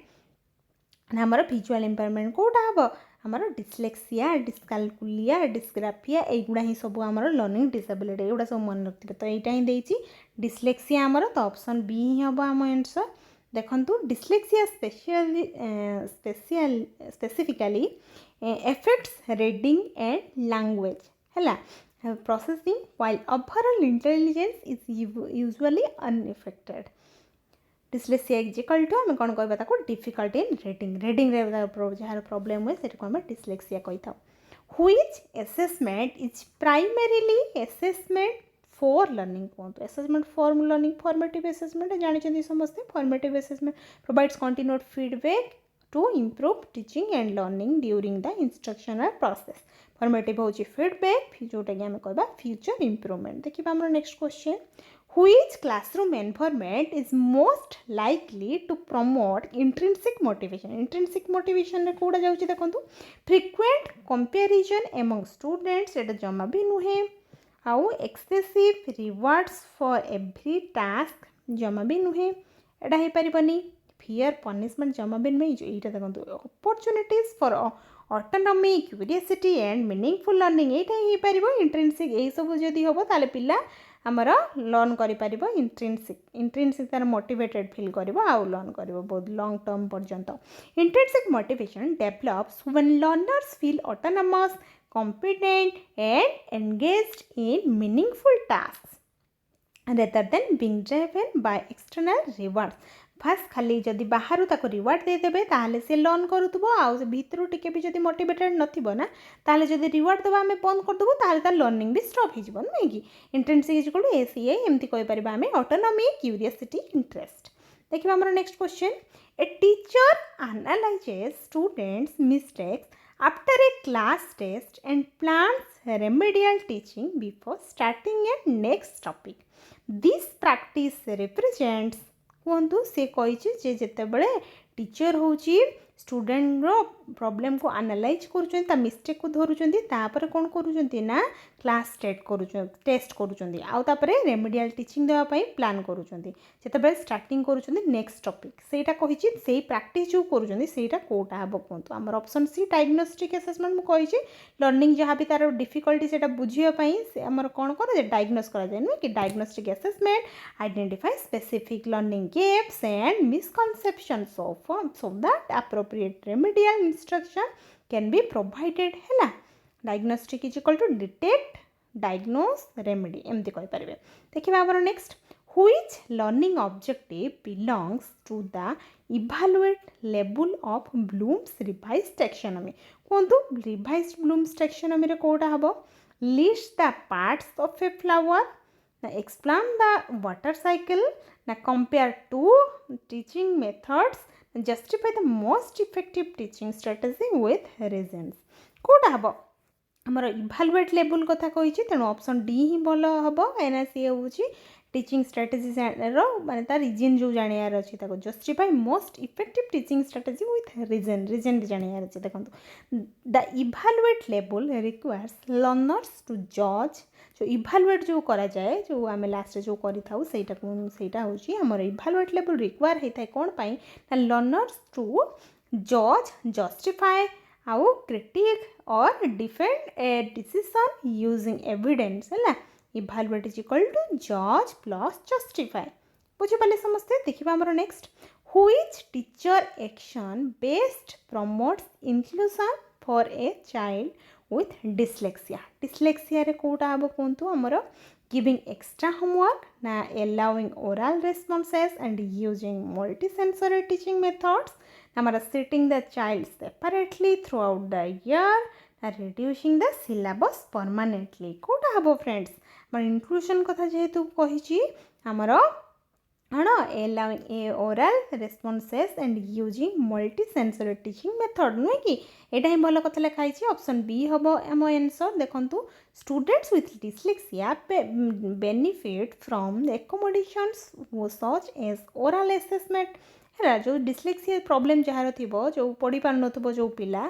Speaker 1: ना आमर विजुअल इंपेयरमेंट कौटा हम आमर डिस्लेक्सिया डिस्कालकुलिया डिस्ग्राफिया एगुड़ा ही सब आमर लर्निंग डिसेबिलिटी एगुड़ा सब मन रखिए तो यहाँ ही देती डिस्लेक्सिया आमर तो ऑप्शन बी ही हम आम आंसर देखु dyslexia specifically affects reading and language है processing while overall intelligence is usually unaffected dyslexia equal to आम कौन कहता को डिफिकल्टी इन रीडिंग जार प्रॉब्लम हुए से आम डिस्लेक्सिया कही था which assessment is primarily assessment for learning कहतु assessment for learning formative assessment जानते समस्ते formative assessment provides continued feedback to improve teaching and learning during the instructional process. Formative होची feedback जोटा कि आम कहबा future improvement. देखिबा हमर next question. Which classroom environment is most likely to promote intrinsic motivation? Intrinsic motivation रे कोडा जाउची देखंतु frequent comparison among students एटा जमा भी नुहे आउ excessive rewards for every task जमा भी नुहे एटा हे परिबनी fear punishment जमा भी नुहे एटा देखंतु opportunities for autonomy curiosity and meaningful learning Etah hey परिबो intrinsic ए सब जदी होबो ताले पिला आमर लर्न करिपारिबो इंट्रिंसिक तार मोटिवेटेड फील करिबो आउ लर्न करिबो बहुत लॉन्ग टर्म पर्यंत. Intrinsic motivation develops when learners feel autonomous competent and engaged in meaningful tasks rather than being driven by external rewards. Fast खाली जदि बाहर ताको रिवार्ड देदेबे ताहले से लर्न करूथबो आउ से भीतरू टिके भी जदि मोटिवेटेड नथिबो ना ताहले जदि रिवार्ड देबा हमें बंद कर देबो ताहले तार लर्निंग भी स्टॉप हो जिवो नै कि intrinsic is equal to ACA एमती कहि परिबा हमें ऑटोनॉमी क्यूरियोसिटी इंटरेस्ट. देखिबा हमर next question. A teacher analyses students mistakes after a class test and plans remedial teaching before starting a next topic. This practice represents कहतु से कही जे जितेबले टीचर होची स्टूडेंट रो प्रॉब्लम को एनालाइज करूछन ता मिस्टेक को धरुछन तापर कोन करूछन ना क्लास टेस्ट करूछन आउ तापर रेमेडियल टीचिंग देवा पई प्लान करूछन जेतेबले स्टार्टिंग करूछन नेक्स्ट टॉपिक सेटा कहिछि सेही प्रैक्टिस जो करूछन सेटा कोटा हबो कोंतु हमर ऑप्शन सी डायग्नोस्टिक असेसमेंट मु कहिछि लर्निंग जहाँ भी तार डिफिकल्टी सेटा बुझिया पई से हमर कोन कर डायग्नोस करा जाय न कि diagnostic assessment identify specific learning gaps and misconceptions so that appropriate remedial instruction can be provided है. Diagnostic is equal to detect, diagnose, remedy एमती कहि परिबे. देखिबा हमर next. Which learning objective belongs to the evaluate level of Bloom's revised taxonomy? कोंतु revised Bloom's taxonomy रे कोटा हबो list the parts of a flower, explain the water cycle, compare two teaching methods, justify the most effective teaching strategy with reasons. Kota हबो हमर इभालुएट लेवल कथा कहिछि तेनु ऑप्शन डी ही भलो हबो एना सी होछि टीचिंग स्ट्रेटजी रो माने तार रीजन जो जानियार अछि ताको justify most effective teaching strategy with reason जानियार अछि. देखंतु the evaluate level requires learners to जज जो इभालुएट जो करा जाए जो आमे लास्ट जो करि थाउ सेटा होछि हमर इभालुएट लेवल रिक्वायर हेतै कोन पई ना लर्नर्स टू जज जस्टिफाई आउ क्रिटिक और defend a decision using evidence है. इभालुएट इज इक्वल टू जज प्लस जस्टिफाई. बुझी पाले समस्ते. देखिबा हमर next. Which teacher action best promotes inclusion for a child with dyslexia. Dyslexia रे कोटा हबो कोंतु हमर giving extra homework na allowing oral responses and using multisensory teaching methods namara sitting the child separately throughout the year na reducing the syllabus permanently. Kota हबो फ्रेंड्स हमर इंक्लूजन कथा जेहेतु कहिछि हमर allowing a oral responses and using multisensory teaching method नुहे कि एटा ही भलो कथा लिखाई छी. ऑप्शन बी हबो एमो आंसर. देखंतु students with dyslexia benefit from the accommodations such as oral assessment है जो डिस्लेक्सिया प्रॉब्लम जहार थिबो जो पढ़ी पार नथबो जो पिला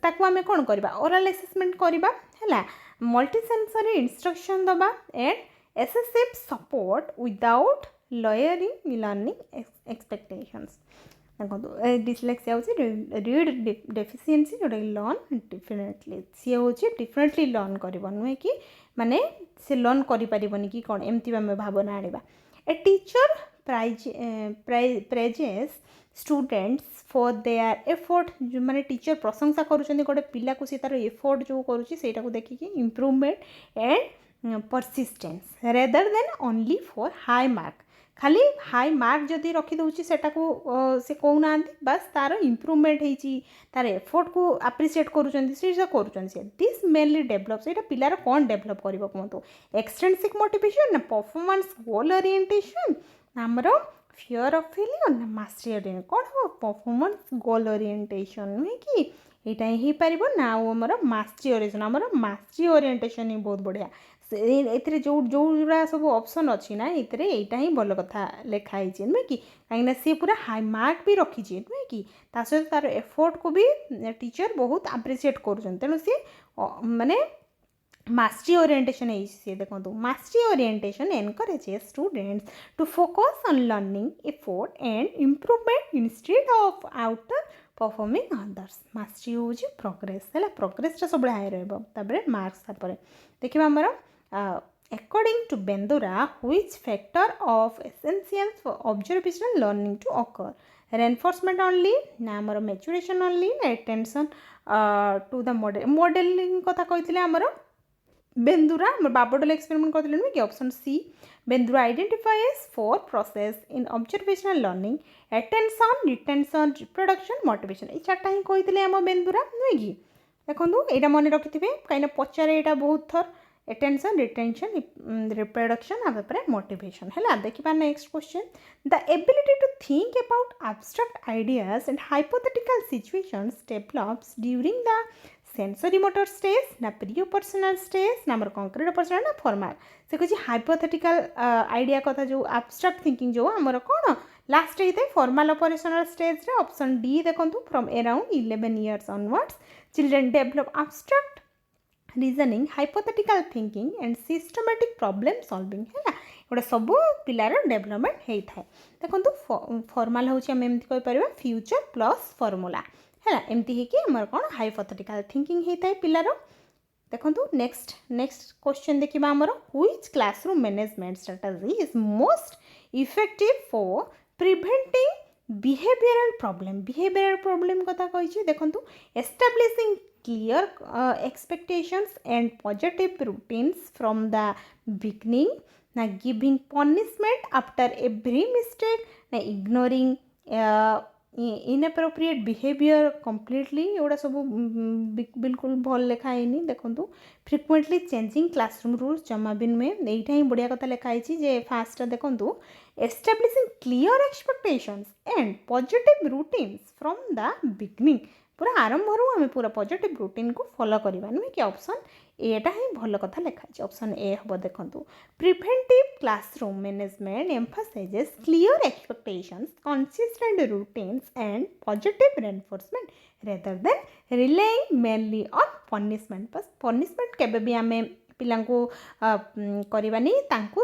Speaker 1: ताकू आमे कोन करबा ओरल असेसमेंट करबा हैला मल्टीसेंसरी इंस्ट्रक्शन दबा and excessive support without lowering learning expectations. dyslexia होची रीड डेफिशिएंसी जोटा लर्न डिफरेंटली सी होची डिफरेंटली लर्न करबो नुहे कि माने से लर्न करि परिबनी कि कोन एमती हम भावना आनिबा. A teacher praises students for their effort जो माने टीचर प्रशंसा करूछन गोटे पिला को से तार एफर्ट जो करूची सेटा को देखि कि improvement and persistence rather than only for high mark. खाली हाई मार्क जदि रखी दउची सेटा को से कहूना बस तार इंप्रूवमेंट होती तार एफर्ट को आप्रिशिएट करुँच से दिस मेनली डेभलप्स एटा पिलार कौन डेभलप कर कहतु एक्सट्रिंसिक मोटिवेशन ना परफॉर्मेंस गोल ओरिएंटेशन आमर फियर ऑफ फेलियर ना मास्टरी ओरिएंटेशन कौन हम परफॉर्मेंस गोल ओरिएंटेशन नुहे कि यहाँ ही पार ना आमर मास्टरी ओरिएंटेशन आमर मास्टरी ओरिएंटेशन ही बहुत बढ़िया से जो जोड़ा सब ऑप्शन अच्छी ना यहाँ ही भल कथा लिखाई नुहे कि कहीं सी पूरा हाई मार्क भी रखी नुहे कि सहित तार एफर्ट को भी टीचर बहुत अप्रिशिएट कर तेणु सी माने मास्टरी ओरिएंटेशन है देखो mastery orientation encourages students to focus on learning effort and improvement instead of outperforming others mastery हूँ प्रोग्रेस है प्रोग्रेस सब हाई रहा मार्क्स तापर देखिए आमर according to Bandura which factor of essential for observational learning to occur reinforcement only ना आमर मैच्योरेशन ओनली ना अटेंशन टू द मॉडलिंग कथा कही आमर बेंदुरा बाबोडल एक्सपेरिमेंट करते नुहे कि option C Bandura identifies 4 process in observational learning attention retention reproduction motivation ये चार्टा ही कही आम बेंदुरा नुहे कि देखो यहाँ मन रखि थे कहीं पचारे यहाँ बहुत थर अटेंशन रिटेंशन रिप्रोडक्शन आपर मोटिवेशन है देखा next question the ability to think about abstract ideas and hypothetical situations develops during the sensory motor stage ना प्रियो पर्सनल स्टेज ना कंक्रीट पर्सनल ना फॉर्मल से कह हाइपोथेटिकल आइडिया कथा जो एब्स्ट्रैक्ट थिंकिंग जो आमर कौन लास्ट होता है फॉर्मल ऑपरेशनल स्टेज रे ऑप्शन डी देखो from around 11 years onwards children develop abstract reasoning hypothetical thinking and systematic problem solving है गोटे सब पिलार डेवलपमेंट होता है देखो फॉर्मल हूँ आम एमती कहीपर फ्यूचर प्लस फॉर्मूला है एमती है कि आमर कौन हाइपोथेटिकल थिंकिंग होता है पिलार देखो नेक्स्ट क्वेश्चन देखा आमर which classroom management strategy is most effective for preventing behavioural problem कथा कही देखो establishing clear expectations and positive routines from the beginning na giving punishment after every mistake na ignoring inappropriate behavior completely एगुड़ा सब बिल्कुल भल लिखाई देखो फ्रिक्वेंटली चेंजिंग क्लासरूम रूल्स जमा भी नुहे यहीटा ही बढ़िया कथा लिखाई जे फास्ट देखो establishing clear expectations and positive routines from the beginning पूरा आरंभ आम पूरा पॉजिटिव रूटीन को फॉलो करवा नुहे कि ऑप्शन एटा ही भल कथा लिखाई ऑप्शन ए हम देखो preventive classroom management emphasises clear expectations consistent routines and positive reinforcement rather than relying mainly on punishment बस पनिशमेंट केबे भी आम पिला करवानी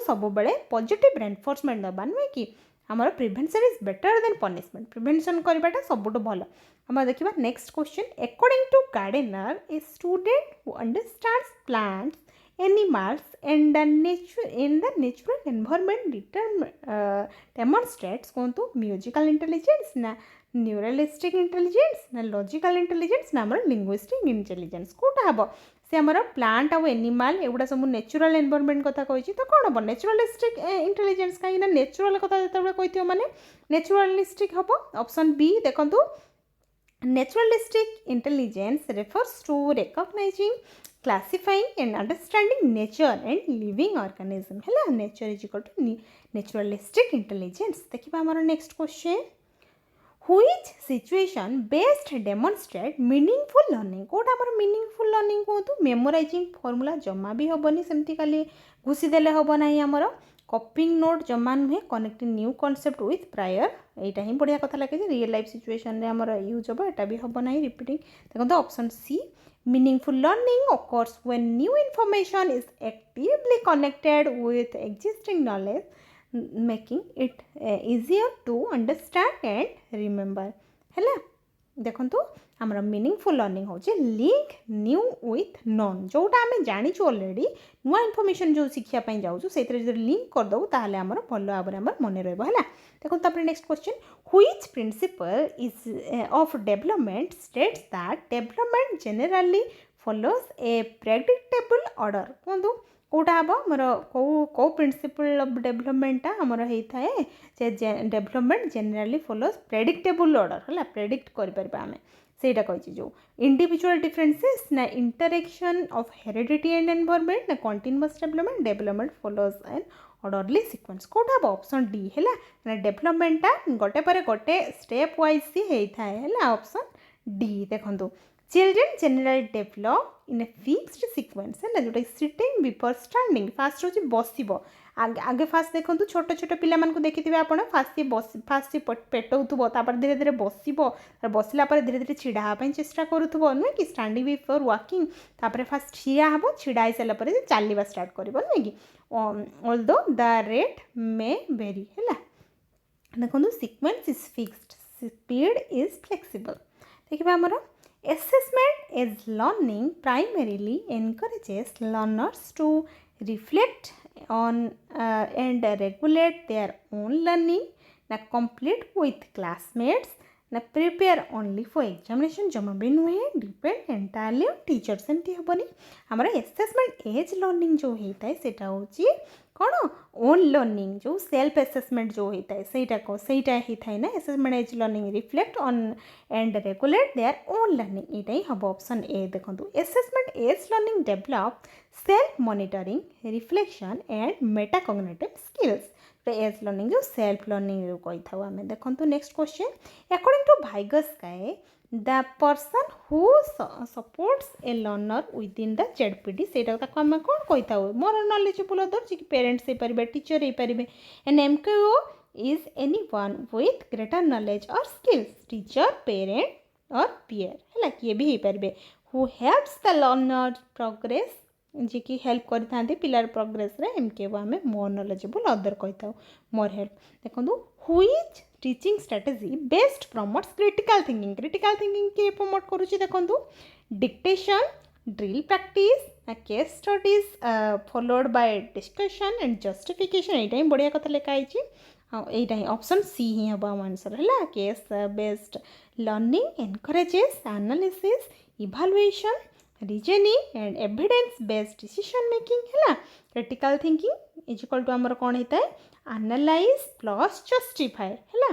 Speaker 1: सब बेले पॉजिटिव रेनफोर्समेंट दबा नुहे कि आमर prevention is better than punishment prevention करवाटा सबुठ भल हम देखा next question according to Gardner a student who understands plants animals and the natural environment demonstrates कहतु म्यूजिकल इंटेलिजेंस ना न्यूरलिस्टिक इंटेलिजेंस ना लॉजिकल इंटेलिजेंस ना आमर लिंग्विस्टिक इंटेलिजेंस कोटा हम से आमर प्लांट आउ एनिमल एगुड़ा सब नेचुरल एनवायरनमेंट कथा कही तो कौन हम नेचुरलिस्टिक इंटेलिजेंस कहीं नेचुरल कथा जो कही मैंने नेचुरलिस्टिक हम ऑप्शन बी देखो naturalistic intelligence refers to recognizing classifying and understanding nature and living organism है nature is equal to naturalistic intelligence देखिए हमारा next question which situation best demonstrate meaningful learning Kota हमारा meaningful learning कहतु memorizing formula जमा भी हेनी सेमती खाली घुसी देले हम ना आमर कॉपिंग नोट जमा नुहे connecting new concept with prior यहाँ ही बढ़िया कथा लगे रियल लाइफ सिचुएशन आमर यूज हम एटा भी हम ना रिपीटिंग देखो option C meaningful learning occurs when new information is actively connected with existing knowledge making it easier to understand and remember है देखो आमर मीनिंगफुल लर्निंग हूँ लिंक न्यू विथ नॉन जोटा आम जाचु ऑलरेडी नुआ इनफॉरमेशन जो शिखापी जाऊँ से लिंक करदेव ताल आमर भल भाव में मन रहा देखो next question which principle is of development states that development generally follows a predictable order कहतु कौटा हम मोर कौ प्रिंसिपल ऑफ डेवलपमेंट आमर होता है development generally follows predictable order है प्रेडिक्ट कर आम सेटा कही जो इंडिविजुअल डिफरेंसेस ना interaction of heredity and environment ना continuous development follows an orderly sequence कोटा हम ऑप्शन डी है डेवलपमेंटा गोटे पर गोटे स्टेप वाइज सी होता है ऑप्शन डी देखो children general develop in a fixed sequence है जोटा सिटिंग बिफोर स्टैंडिंग फास्ट हूँ बसब आगे आगे फास्ट देखो छोट छोट पिला देखिए आप फास्ट सी बस फास्ट सी पेटौथब धीरे धीरे बसब बसला धीरे धीरे छिड़ा हाँपाई चेष्टा करूथब नुहे कि स्टैंडिंग बिफोर वाकिंग तापर फास्ट छिड़ा हम छिड़ा ही सारापर चलवा स्टार्ट कर नुहे कि although the rate may very है देखो sequence is fixed speed is flexible देखिए आमर assessment as learning primarily encourages learners to reflect on and regulate their own learning na complete with classmates ना प्रिपेयर ओनली फॉर एग्जामिनेशन जमा भी नुहे डिपेंड एंटायरली ऑन टीचर सेमती हेबनी आमर एसेसमेंट एज लर्निंग जो होता है सेटा होची कौन ओन लर्निंग जो सेल्फ एसेसमेंट जो होता है सेटा होता है ना assessment as learning reflect on and regulate their own learning यहाँ ही हम ऑप्शन ए देखो assessment as learning develop self monitoring reflection and metacognitive skills as learning जो सेल्फ लर्निंग कही था आम देखो next question according to Vygotsky the person who supports a learner within the ZPD से आम कौन कही था मोर नॉलेजेबल अदर जी पेरेंट्स हो पारे टीचर हो पारे and MKO is anyone with greater knowledge और स्किल्स टीचर पेरेंट और पीयर है किए भी हो पारे who helps the learner progress जी की हेल्प करते पिलार प्रोग्रेस रे एमके आम मोर नॉलेजेबल अदर कही था मोर हेल्प देखो which teaching strategy best promotes critical thinking किए प्रमोट करुच्ची देखो dictation drill practice case studies followed by discussion and justification यहाँ ही बढ़िया कथा लिखाई यहाँ ऑप्शन सी ही हम आम आंसर है case based learning encourages analysis evaluation reasoning and evidence based decision making है critical thinking is equal to आमर कौन होता है एनालाइज प्लस जस्टिफाई है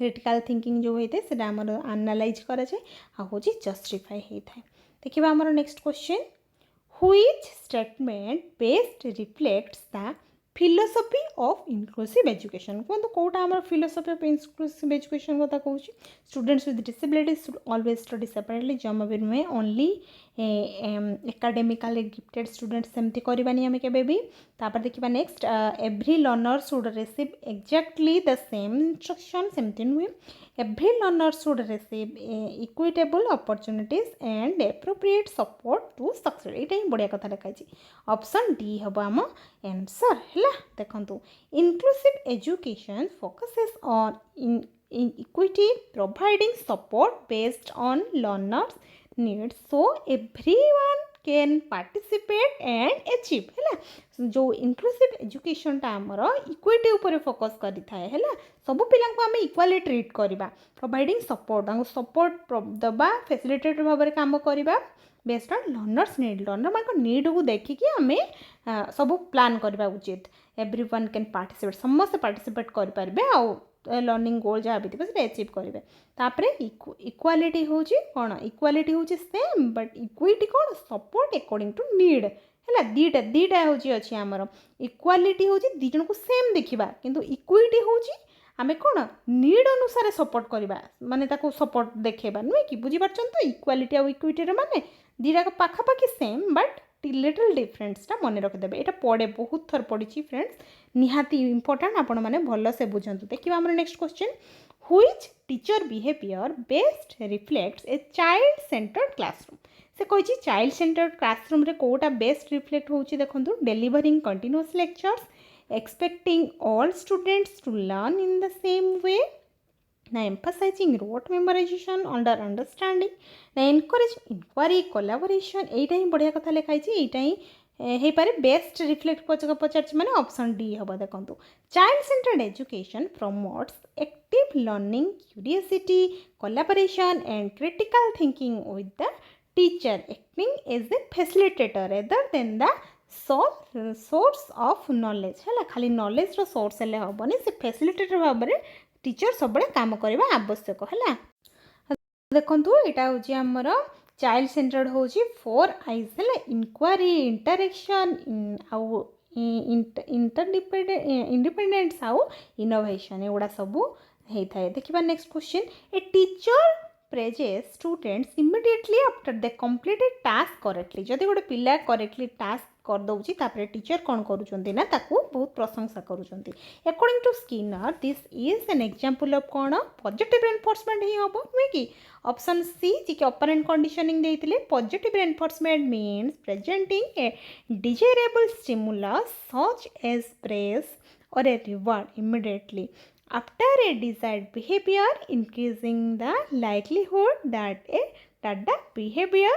Speaker 1: क्रिटिकल थिंकिंग जो होता है सेटा आमर एनालाइज कराए हूँ जस्टिफाई होता है देखिए आमर next question which statement best reflects the philosophy of inclusive education कहते कौटा आम फिलोसफी ऑफ इनक्लूसिव एजुकेशन कथा कहूँ students with disability should always study separately जमा भी नुहे ओनली एकाडेमिकली गिफ्टेड स्टूडेंट्स सेमती करवानी आम केबे भी तापर देखिबा next every learner should receive exactly the same instruction सेमती नुहे every learner should receive equitable opportunities and appropriate support to succeed यहाँ ही बढ़िया कथा लिखाई ऑप्शन डी हम आम आंसर है देखो inclusive education focuses on equity providing support based on learners needs so everyone can participate and achieve है जो इनक्लूसिव एजुकेशन आमर इक्विटी उपर फोकस करें सब पिला आम इक्वाली ट्रीट करवा प्रोवाइडिंग सपोर्ट दबा फैसिलिटेटर भाव में काम करवा बेस्ड ऑन लर्नर्स लर्नर मान नीड को देखिकी आम सब प्लान करवा उचित एवरीवन कैन पार्टिसिपेट समस्त पार्टिसिपेट करें आउ लर्निंग गोल जहाँ भी थी अचीव करेंगे तापर इक्वालिटी हूँ कौन इक्वालिटी हूँ सेम बट इक्विटी कौन सपोर्ट अकॉर्डिंग टू नीड है दीटा हूँ अच्छी आमर इक्वालिटी हूँ दीज को सेम देखा किंतु इक्विटी हूँ आम कौन नीड अनुसार सपोर्ट करवा माने ताको सपोर्ट देखेबा नुहे कि बुझीपार तो इक्वालिटी और इक्विटी माने दीटा पाखापाखि सेम बट लिटिल डिफरेंसटा मन रखिदेवे यहाँ पढ़े बहुत थर पड़ी फ्रेंड्स निहाती इंपोर्टेंट आपण मैंने भल से बुझंतु देखिए आम next question which teacher behaviour best reflects a child centred classroom से कही चाइल्ड सेंटर्ड क्लासरूम रे कोटा बेस्ट रिफ्लेक्ट होची देखंतु delivering continuous lectures expecting all students to learn in the same way ना emphasizing rote memorization under understanding ना encourage inquiry collaboration यहाँ ही बढ़िया कथा लिखाई यहाँ ही पारे बेस्ट रिफ्लेक्ट पचार माने ऑप्शन डी हम देखो child centred education promotes active learning curiosity collaboration and critical thinking with the teacher acting as a facilitator rather than the source of knowledge है खाली नॉलेज रो सोर्स हेले हेनी से फैसिलिटेटर भाव में टीचर सब काम करवा आवश्यक है देखो यहाँ हूँ आमर चाइल्ड सेंटर्ड हूँ 4 आईज है इनक्वारी इंटरेक्शन आउ इंडिपेंडेंस आउ इनोवेशन एगुड़ा सब होता है। देखिए next question, a teacher praises students immediately after they completed task correctly. जदि गोटे पिला करेक्टली टास्क कर दउची तापरे टीचर कौन करूचंती ना ताकू बहुत प्रशंसा करूचंती। According to Skinner this is an example of कौन पॉजिटिव रेनफोर्समेंट ही हबो नुहे कि। ऑप्शन सी जी के ऑपरेंट कंडीशनिंग देइतिले positive reinforcement means presenting a desirable stimulus such as praise or a reward immediately after a desired behavior, increasing the likelihood that the behavior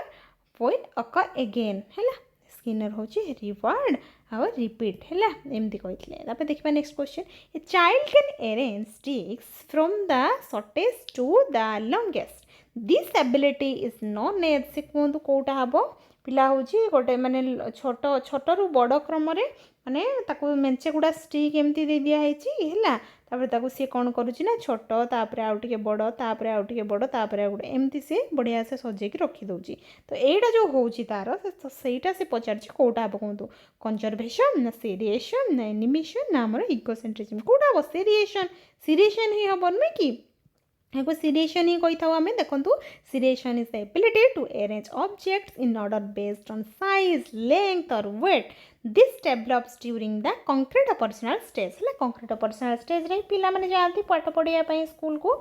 Speaker 1: will occur again है स्किनर हूँ रिवार्ड और रिपीट है एमती कहते। देखा next question, a child can arrange sticks from the shortest to the longest this ability is known as से कहतु कौटा हम पिला हूँ गोटे माने छोट छोटू बड़ क्रम माने ताकू मेंचे गुड़ा स्टिक एमती दे दिखाई है तापर सी कौन करुच्ची ना छोट तापर आउ टे बड़ तापर आउ टे बड़ तापर आउ गोटे एमती सी बढ़िया से सजेकी रखीदे। तो यहाँ जो हूँ तार सहीटा से पचार कौटा हम कहतु कंजर्वेशन ना सीरिएशन ना एनिमेशन ना आमर इगोसेंट्रिज्म कौटा हम सीरिएशन ही हम नुहे कि को सीरिएशन ही कही था आम देखूँ seriation is the ability to arrange objects in order based on size length और weight this develops during the concrete operational stage है कंक्रीट ऑपरेशनल स्टेज रे पिला माने जाती पाठ पढ़ाई स्कूल को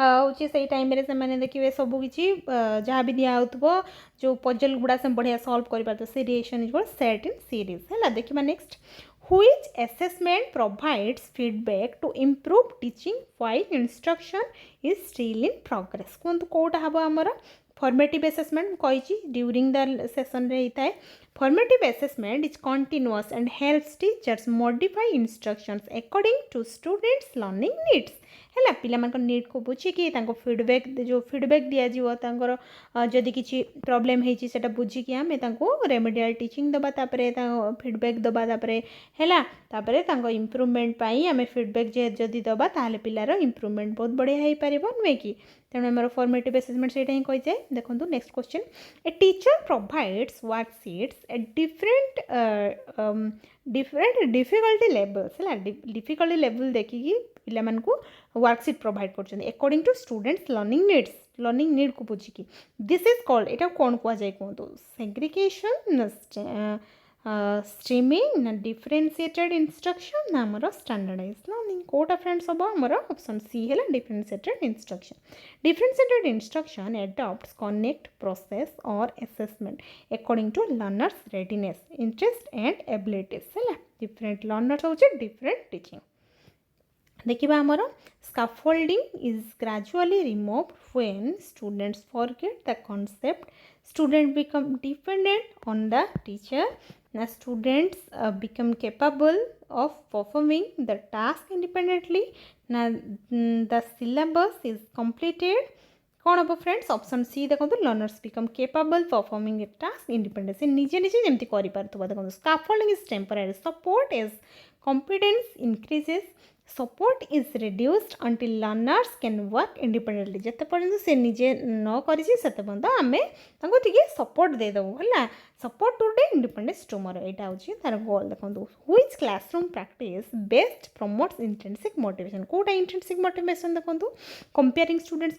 Speaker 1: हूँ से टाइम से देखिए सबकि जहाँ भी दिखाऊ जो पजल गुड़ा से बढ़िया सॉल्व कर seriation is called set in series है। देखिए next, which assessment provides feedback to improve teaching while instruction is still in progress कहतु कौटा हम आमर फॉर्मेटिव असेसमेंट कही ड्यूरिंग द सेशन रे होता है। Formative assessment is continuous and helps teachers modify instructions according to students learning needs है पिला नीड को बुझिकी फीडबैक जो फीडबैक दिज्वर जदि किसी प्रोब्लेम होता बुझिकी आम रेमेडियल टीचिंग दबा फीडबैक दबा है इम्प्रूवमेंट आम फीडबैक जदि दबा ताले पिलार इम्प्रूवमेंट बहुत बढ़िया हो पार नुहे कि तेणु आम फॉर्मेटिव असेसमेंट से ही कही जाए। देखो next question, a teacher provides worksheets a different difficulty levels है डिफिकल्टी लेवल देखिकी पिला मानकू वर्कशीट प्रोवाइड कर according to students learning need को बुझिकी दिस इज कॉल्ड एटा कौन कह जाए कहतु सेग्रीगेशन स्ट्रीमिंग ना डिफरेंशिएटेड इंस्ट्रक्शन ना आमर स्टैंडर्डाइज लर्निंग कौटा फ्रेंड्स हम आमर ऑप्शन सी है differentiated instruction. Differentiated instruction adopts connect process और assessment according to learners readiness interest and abilities है डिफरेंट लर्नर्स हो डिफरेंट टीचिंग। देखिए आमर scaffolding is gradually removed when students forget the concept student become dependent on the teacher now students become capable of performing the task independently now the syllabus is completed कौन हम फ्रेंड्स ऑप्शन सी देखो learners become capable performing a task independence निजे निजे जमी कर देखो scaffolding is temporary support as confidence increases support is reduced until learners can work independently जिते पर्यटन से निजे न करते आम टे सपोर्ट देदेबू है सपोर्ट टुडे इंडिपेंडेंस टुमरो यहाँ हूँ तार गोल देखो which classroom practice best promotes intrinsic motivation कौटा इंट्रिंसिक मोटिवेशन देखो कंपेयरिंग स्टूडेंट्स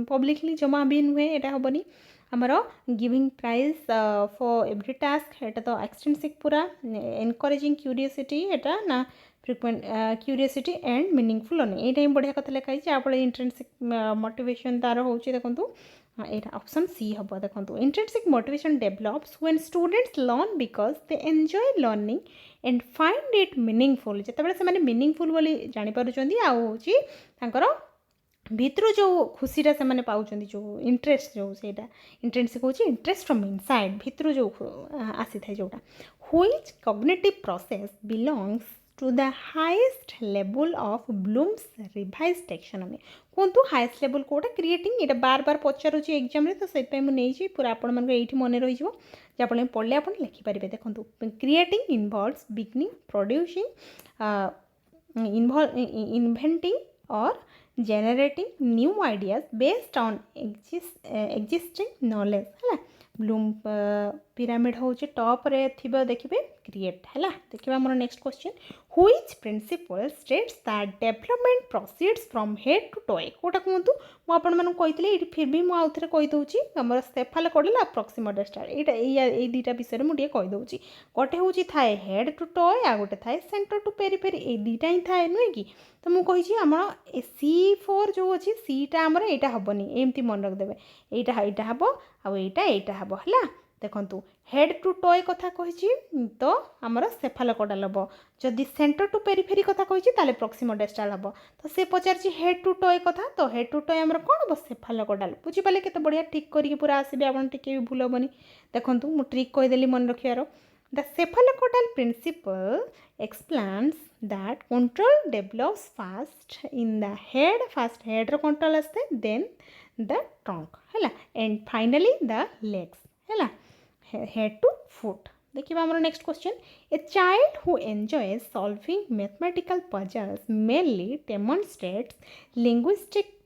Speaker 1: पब्लिकली जमा भी नुहे यहाँ हेनी आमर giving prize for every task एटा तो एक्सटेंसिक पूरा एनकरेजिंग क्यूरियोसिटी एटा ना frequent curiosity and meaningful learning यहाँ ही बढ़िया कथा लिखाई आप इंट्रेंसिक मोटिवेशन तार हूँ देखो यहाँ ऑप्शन सी हम देखो intrinsic motivation develops when students learn because they enjoy learning and find it meaningful जिते से मीनिंगफुल बोली जापर आर भितर जो खुशीटा से पाँच जो इंटरेस्ट जो से इंट्रेंसिक हूँ इंटरेस्ट फ्रॉम इनसाइड भितर जो आसी था जोटा which cognitive process belongs to the highest level of Bloom's revised taxonomy कहतु हाईएस्ट लेवल कौटा क्रिएटिंग ये बार बार पचारूँ एग्जाम तो से मुझे पूरा आपण ये मन रही जहाँ पढ़ले आप लिखिपारे देखो creating involves beginning producing inventing और generating new ideas based on existing knowledge है ब्लूम पिरामिड हूँ टॉप रे देखिए क्रिएट है। देखिए आम next question which principle states that development proceeds from head to toe कोटा कहतु मुझे फिर भी मुझे कहीदे आम सेफालोकोडाल प्रॉक्सिमल डिस्टल ये दुटा विषय मुझे कहीदे गोटे हूँ थाए हेड टू टॉय आ गोटे थाए सेंटर टू पेरीफेरी ये दुटा ही थाए नुहे कि तो मुझे आम C4 जो अच्छी सीटा आमर यहाँ हेनी एमती मन रखिदे यहाँ हम आईटा हम है देखु हेड टू टॉय कथा कही तो आमर सेफालोकोडाल हम जदि सेंटर टू पेरीफेरी कथा कही प्रॉक्सिमल डिस्टल हम तो सी पचार हेड टू टॉय कथा तो हेड टू टॉय आमर कौन हम सेफालोकोडाल बुझीपारे केते बढ़िया ठीक करके पूरा आसबे आपन टिके भी भूल हेनी देखु मु ट्रिक कहीदेली मन रखार The cephalocaudal principle explains that control develops first in the head, first head ro control aste, then the trunk, है and finally the legs, है head to foot. देखिए हमारा next question a child who enjoys solving mathematical puzzles mainly demonstrates linguistic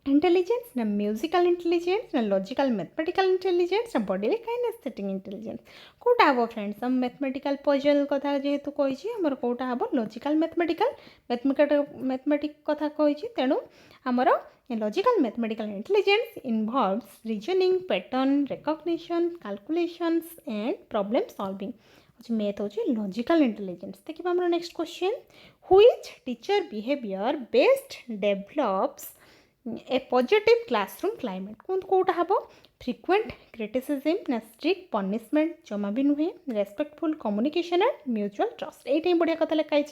Speaker 1: intelligence ना म्यूजिकल इंटेलिजेंस ना लॉजिकल मैथमेटिकल इंटेलिजेंस ना बॉडी काइनेस्थेटिक इंटेलिजेंस कोटा हम फ्रेंड्स हम मैथमेटिकल पजल कथा जेहेतु कही आमर कोटा हम लॉजिकल मैथमेटिक कथा कही तेणु आमर logical mathematical intelligence involves reasoning pattern recognition calculations and problem solving math हूँ लॉजिकल इंटेलिजेंस देखिए हमारा next question which teacher behaviour best develops A positive classroom climate कौन कोटा हम फ्रिक्वेंट क्रिटिसिज्म ना स्ट्रिक्ट पनिशमेंट जमा भी नुहे respectful communication and mutual trust यही बढ़िया कथा लिखाई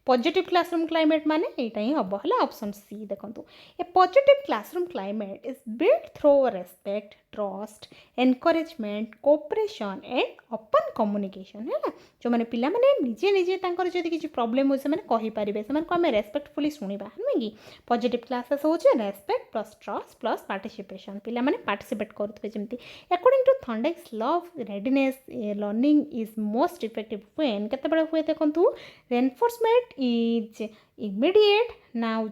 Speaker 1: पॉजिटिव क्लासरूम क्लाइमेट माने यही हम है ऑप्शन सी देखो a positive classroom climate is build through respect trust encouragement cooperation and open communication है जो मैंने पिला माने निजे निजे जदि किसी प्रॉब्लम हो से कहींपारे से आम रेस्पेक्टफुली शुणा नुहे कि पॉजिटिव क्लासेस हो respect plus trust plus participation पिला माने पार्टिसिपेट करुवे जमी according to Thorndike's law of readiness learning is most effective when केते हुए देखु रेनफोर्समेंट इज इमीडिएट ना हूँ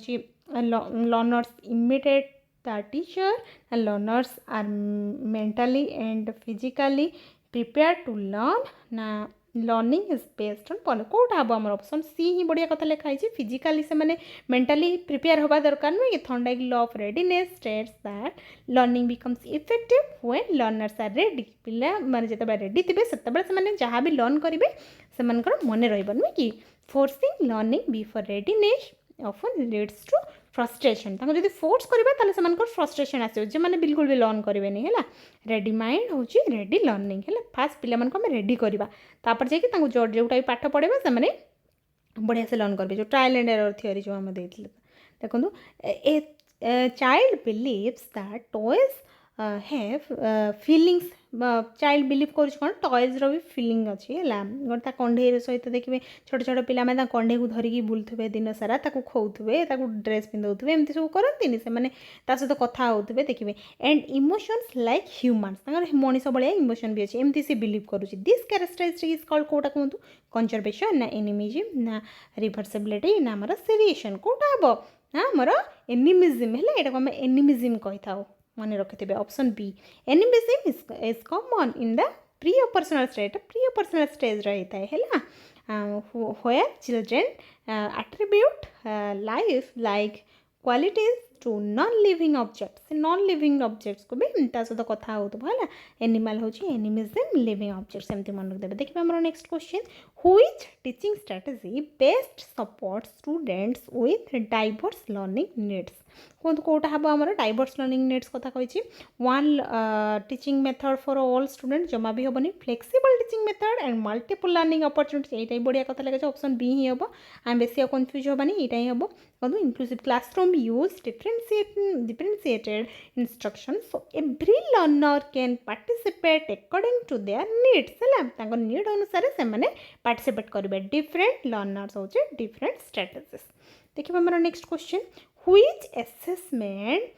Speaker 1: learners immediate the teacher and learners are mentally and physically prepared to learn ना लर्निंग इज बेस्ड ऑन कौटा हम आम ऑप्शन सी ही बढ़िया कथा लिखाई फिजिकाली से मैंने मेंटली प्रिपेयर होगा दरकार नुहे कि Thorndike law of readiness states that learning becomes effective when learners are ready पिला माने जेते रेडी थे से जहाँ भी लर्न करेंगे से मन रही कि forcing learning before readiness often leads to frustration जब फोर्स करेंगे से फ्रस्ट्रेशन आसो जो मैंने बिल्कुल भी लर्न करेंगे है रेडी माइंड हूँ रेडी लर्निंग है फास्ट पिला आम रेडी करवा तापर जाकि जोटा भी पाठ पढ़ेगा से बढ़िया से लर्न करेंगे जो ट्रायल एंड एरर थ्योरी जो आम देते देखो a child believes that toys have feelings child believe कर टॉयज रो भी फीलिंग अच्छी है गोटे कंढे सहित देखिए छोट छोट पिला कंढे को धरिकी बुलुवे दिन सारा खोउवे ड्रेस पिंधुवे एमती सब करती से सहित कथा होते देखिए एंड इमोशंस लाइक ह्यूमान्स मनीष भाया इमोशन भी अच्छे एमती से बिलीव करुच्ची दिस कैरेक्टरिस्टिक इज कॉल्ड कोटा कहतु कंजर्वेशन ना एनिमिज्म ना रिभर्सिबिलिटी ना आमर सेरिएशन कोटा हम ना आमर एनिमिज्म है यहाँ आम एनिमिज्म कही था मन रखिथे option B animism is common in the pre operational stage रहता है where children attribute life like qualities to non-living objects को भी सहित कथा होगा एनिमल हूँ एनिमिज्म लिविंग ऑब्जेक्ट्स एमती मन रखिदेवे देखिए हमारा next question which teaching strategy best support students with diverse learning needs कहतु कौटा हम आम डाइवर्स लर्निंग नीड्स कथा कही one teaching method for all student जमा भी हेनी flexible teaching method and multiple learning opportunities यही बढ़िया कथा लगे ऑप्शन बी ही हम आम बेस कन्फ्यूज होबानी यहाँ ही हम कहूँ inclusive classroom use differentiated instruction so every learner can participate according to their needs है नीड अनुसार से मैंने पार्टिसिपेट करेंगे डिफरेंट लर्नर्स हो डिफरेंट स्ट्रेटेजीज देखिए हमारा next question which assessment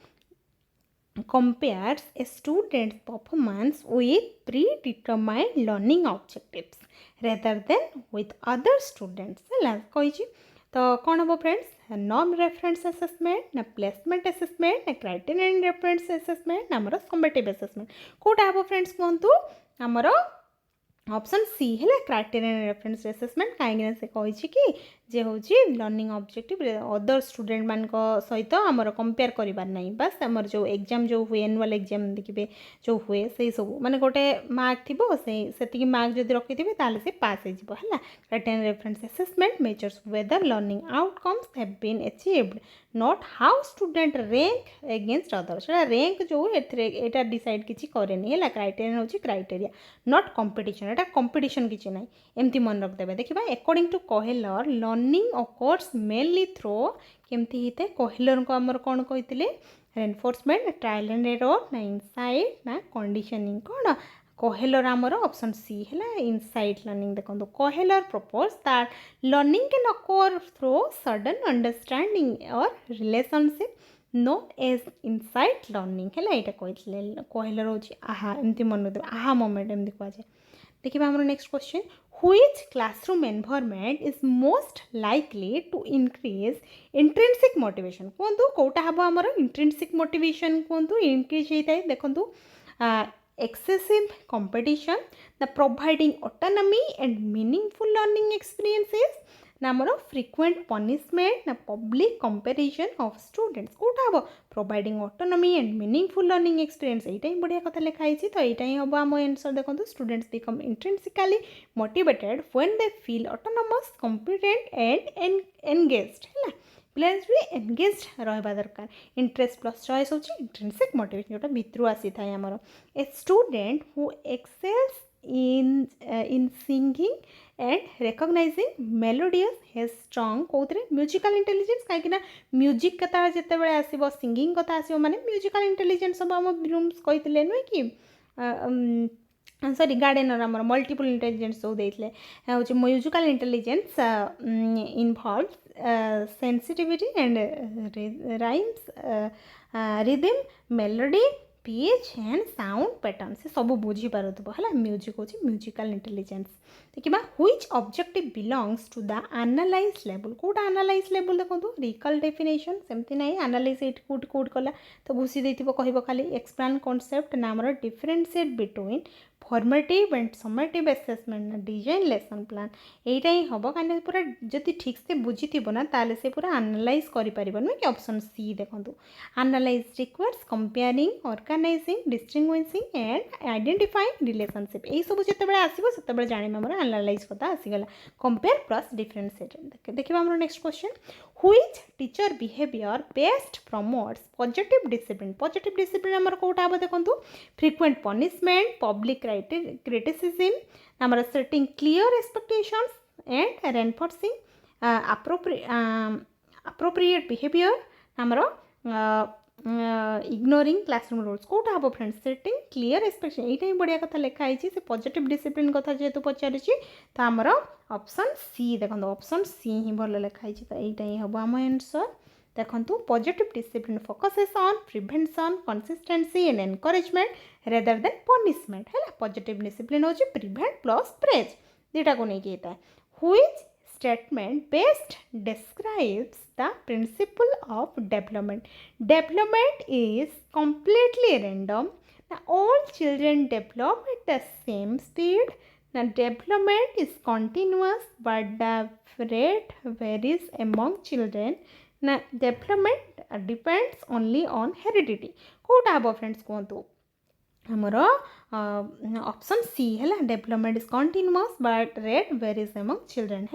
Speaker 1: compares a student's performance with predetermined learning objectives rather than with other students है कही तो कौन हम फ्रेंड्स नॉन रेफरेंस असेसमेंट ना प्लेसमेंट असेसमेंट ना क्राइटेरियन रेफरेंस असेसमेंट ना आमर कम्पेटिटिव असेसमेंट कौटा हम फ्रेंड्स कहतु आमर ऑप्शन सी है क्राइटेरियन रेफरेंस असेसमेंट कहीं से कही कि जे हूँ लर्निंग ऑब्जेक्टिव अदर स्टूडेंट मान सहित आमर कंपेयर करार नहीं बस आमर जो एग्जाम जो हुए एनुअल एग्जाम देखिए जो हुए से सब माने गोटे मार्क थी से मार्क जब रखिथे ताले से पास है criterion reference assessment measures whether learning outcomes have been achieved not how student rank against other से रैंक जो एटा डिसाइड किसी करेनि है क्राइटेरियन हूँ क्राइटेरिया नॉट कंपटीशन एटा कंपटीशन किसी ना एमती मन रखिदेवे देखा according to Kohler learning occurs mainly through केमती होता है कोहेलर को आमर कौन कही रेनफोर्समेंट ट्रायल एंड एरर ना इनसाइट ना कंडीशनिंग कौन कोहेलर आमर ऑप्शन सी है इनसाइट लर्निंग देखो Kohler propose that learning can occur through sudden understanding और relationship known as insight learning है यहाँ कही कोहेलर हूँ आहा एमती मन रखिए आहा मोमेंट एमती कहुए देखिए आम next question which classroom environment is most likely to increase intrinsic motivation कहतु कौटा हम आमर intrinsic motivation कहतु increase होता है देखो excessive competition the providing autonomy and meaningful learning experiences ना आमर frequent punishment ना public comparison of students कौटा हम providing autonomy and meaningful learning experience यहीटा ही बढ़िया कथा लिखाई तो यहीटा ही हम आम आंसर देखो students become intrinsically motivated when they feel autonomous competent and engaged है प्लेस भी एंगेज रहा दरकार इंटरेस्ट प्लस चॉइस होची इंट्रिंसिक मोटिवेशन जोटा भितर आसी थाए आमर a student who excels in singing and recognizing melodious has strong कौन म्यूजिकल इंटेलिजेंस कहीं म्यूजिक कथा जिते आसो सिंगिंग कथा आसो माने म्यूजिकल इंटेलिजेंस सब आम रूम्स कही नुहे कि सॉरी गार्डेनर आमर मल्टीपल इंटेलिजेंस जो देते हूँ musical intelligence involve sensitivity and rhymes rhythm melody pitch and sound pattern से सब बुझी पारुथबो है म्यूजिक हूँ म्यूजिकल इंटेलिजेंस देखिए which objective belongs to the analyse level कौटा एनालाइज लेवल देखो रिकल डेफिनेशन सेमती ना एनालाइज ये कौट कला तो घुसी देथिबो कहबो खाली एक्सप्लेन कॉन्सेप्ट ना आमर differentiate between formative and summative assessment ना डिजाइन लेसन प्लान यहीटा ही हम कहीं पूरा जदि ठीक से बुझी थी ना ताले से पूरा एनालाइज कर नुहे कि ऑप्शन सी देखो analyse requires comparing organising distinguishing and identifying relationship यही सब जिते आसो से जाने आम एनालाइज कथा आसीगला कंपेयर प्लस डिफरेंशिएट देखिए आम next question which teacher behaviour best promotes positive discipline आमर कौटा हम देखो फ्रिक्वेंट पनिशमेंट पब्लिक criticism आमर setting clear expectations and reinforcing appropriate behavior आमर इग्नोरिंग क्लासरूम रूल्स कौटा हम फ्रेंड्स सेटिंग क्लियर एक्सपेक्टेशन यहीटा ही बढ़िया कथा लिखाई से पॉजिटिव डिसिप्लिन कथा जेहेतु पचारि तो आमर ऑप्शन सी देखो ऑप्शन सी ही भल लिखाई तो यहीटा ही हम आम आंसर देखो positive discipline focuses on prevention consistency and encouragement rather than punishment है पॉजिटिव डिसिप्लिन हूँ प्रिवेंट प्लस प्रेज दुटा को नहीं होता है which statement best describes the principle of development is completely random now all children develop at the same speed now development is continuous but the rate varies among children now development depends only on heredity कोटा हम फ्रेंड्स कहतु आमर ऑप्शन सी है development is continuous but rate varies among children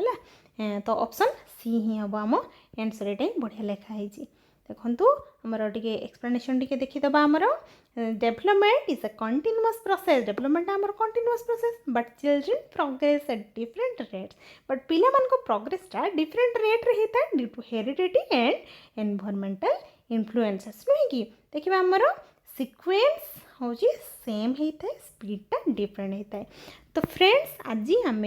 Speaker 1: है तो ऑप्शन सी ही हम आम आंसर ये बढ़िया लिखाई देखो आमर टे एक्सप्लेनेशन टी देखीदबा आमर development is a continuous process development आमर continuous process but children progress at different rates but पिला प्रोग्रेसटा डिफरेंट रेट्रे होता है due to heredity and environmental influences नुहे कि देखिए आमर सीक्वेंस हूँ सेम होता है स्पीडटा डिफरेंट होता है तो फ्रेंड्स आज आम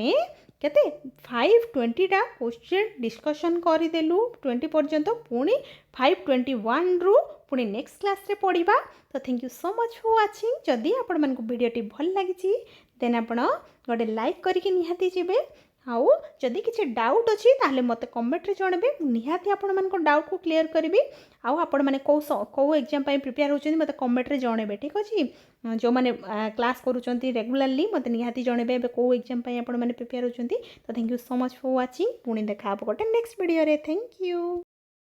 Speaker 1: केते 520टा क्वेश्चन डिस्कशन करदेलु 20 पर्यंत पुणी 521 रु पुणी नेक्स्ट क्लास रे पढ़ा तो thank you so much for watching जदि आपण मानक वीडियोटी भल लगी देन आपण गोटे लाइक करके निहाती जीवे आउ जदि किसी डाउट अच्छी ताहले मते कमेंट रे जनबे निहाती आपण मानको डाउट को क्लियर करबी आउ आपण माने को एग्जाम पई प्रिपेयर होचंदी मते कमेंट रे जनबे ठीक अछि जो माने क्लास करूचंती रेगुलरली मते निहाती जनबे को एग्जाम पई आपण माने प्रिपेयर होचंती तो thank you so much for watching पुणी देखा गोटे नेक्स्ट वीडियो रे थैंक यू।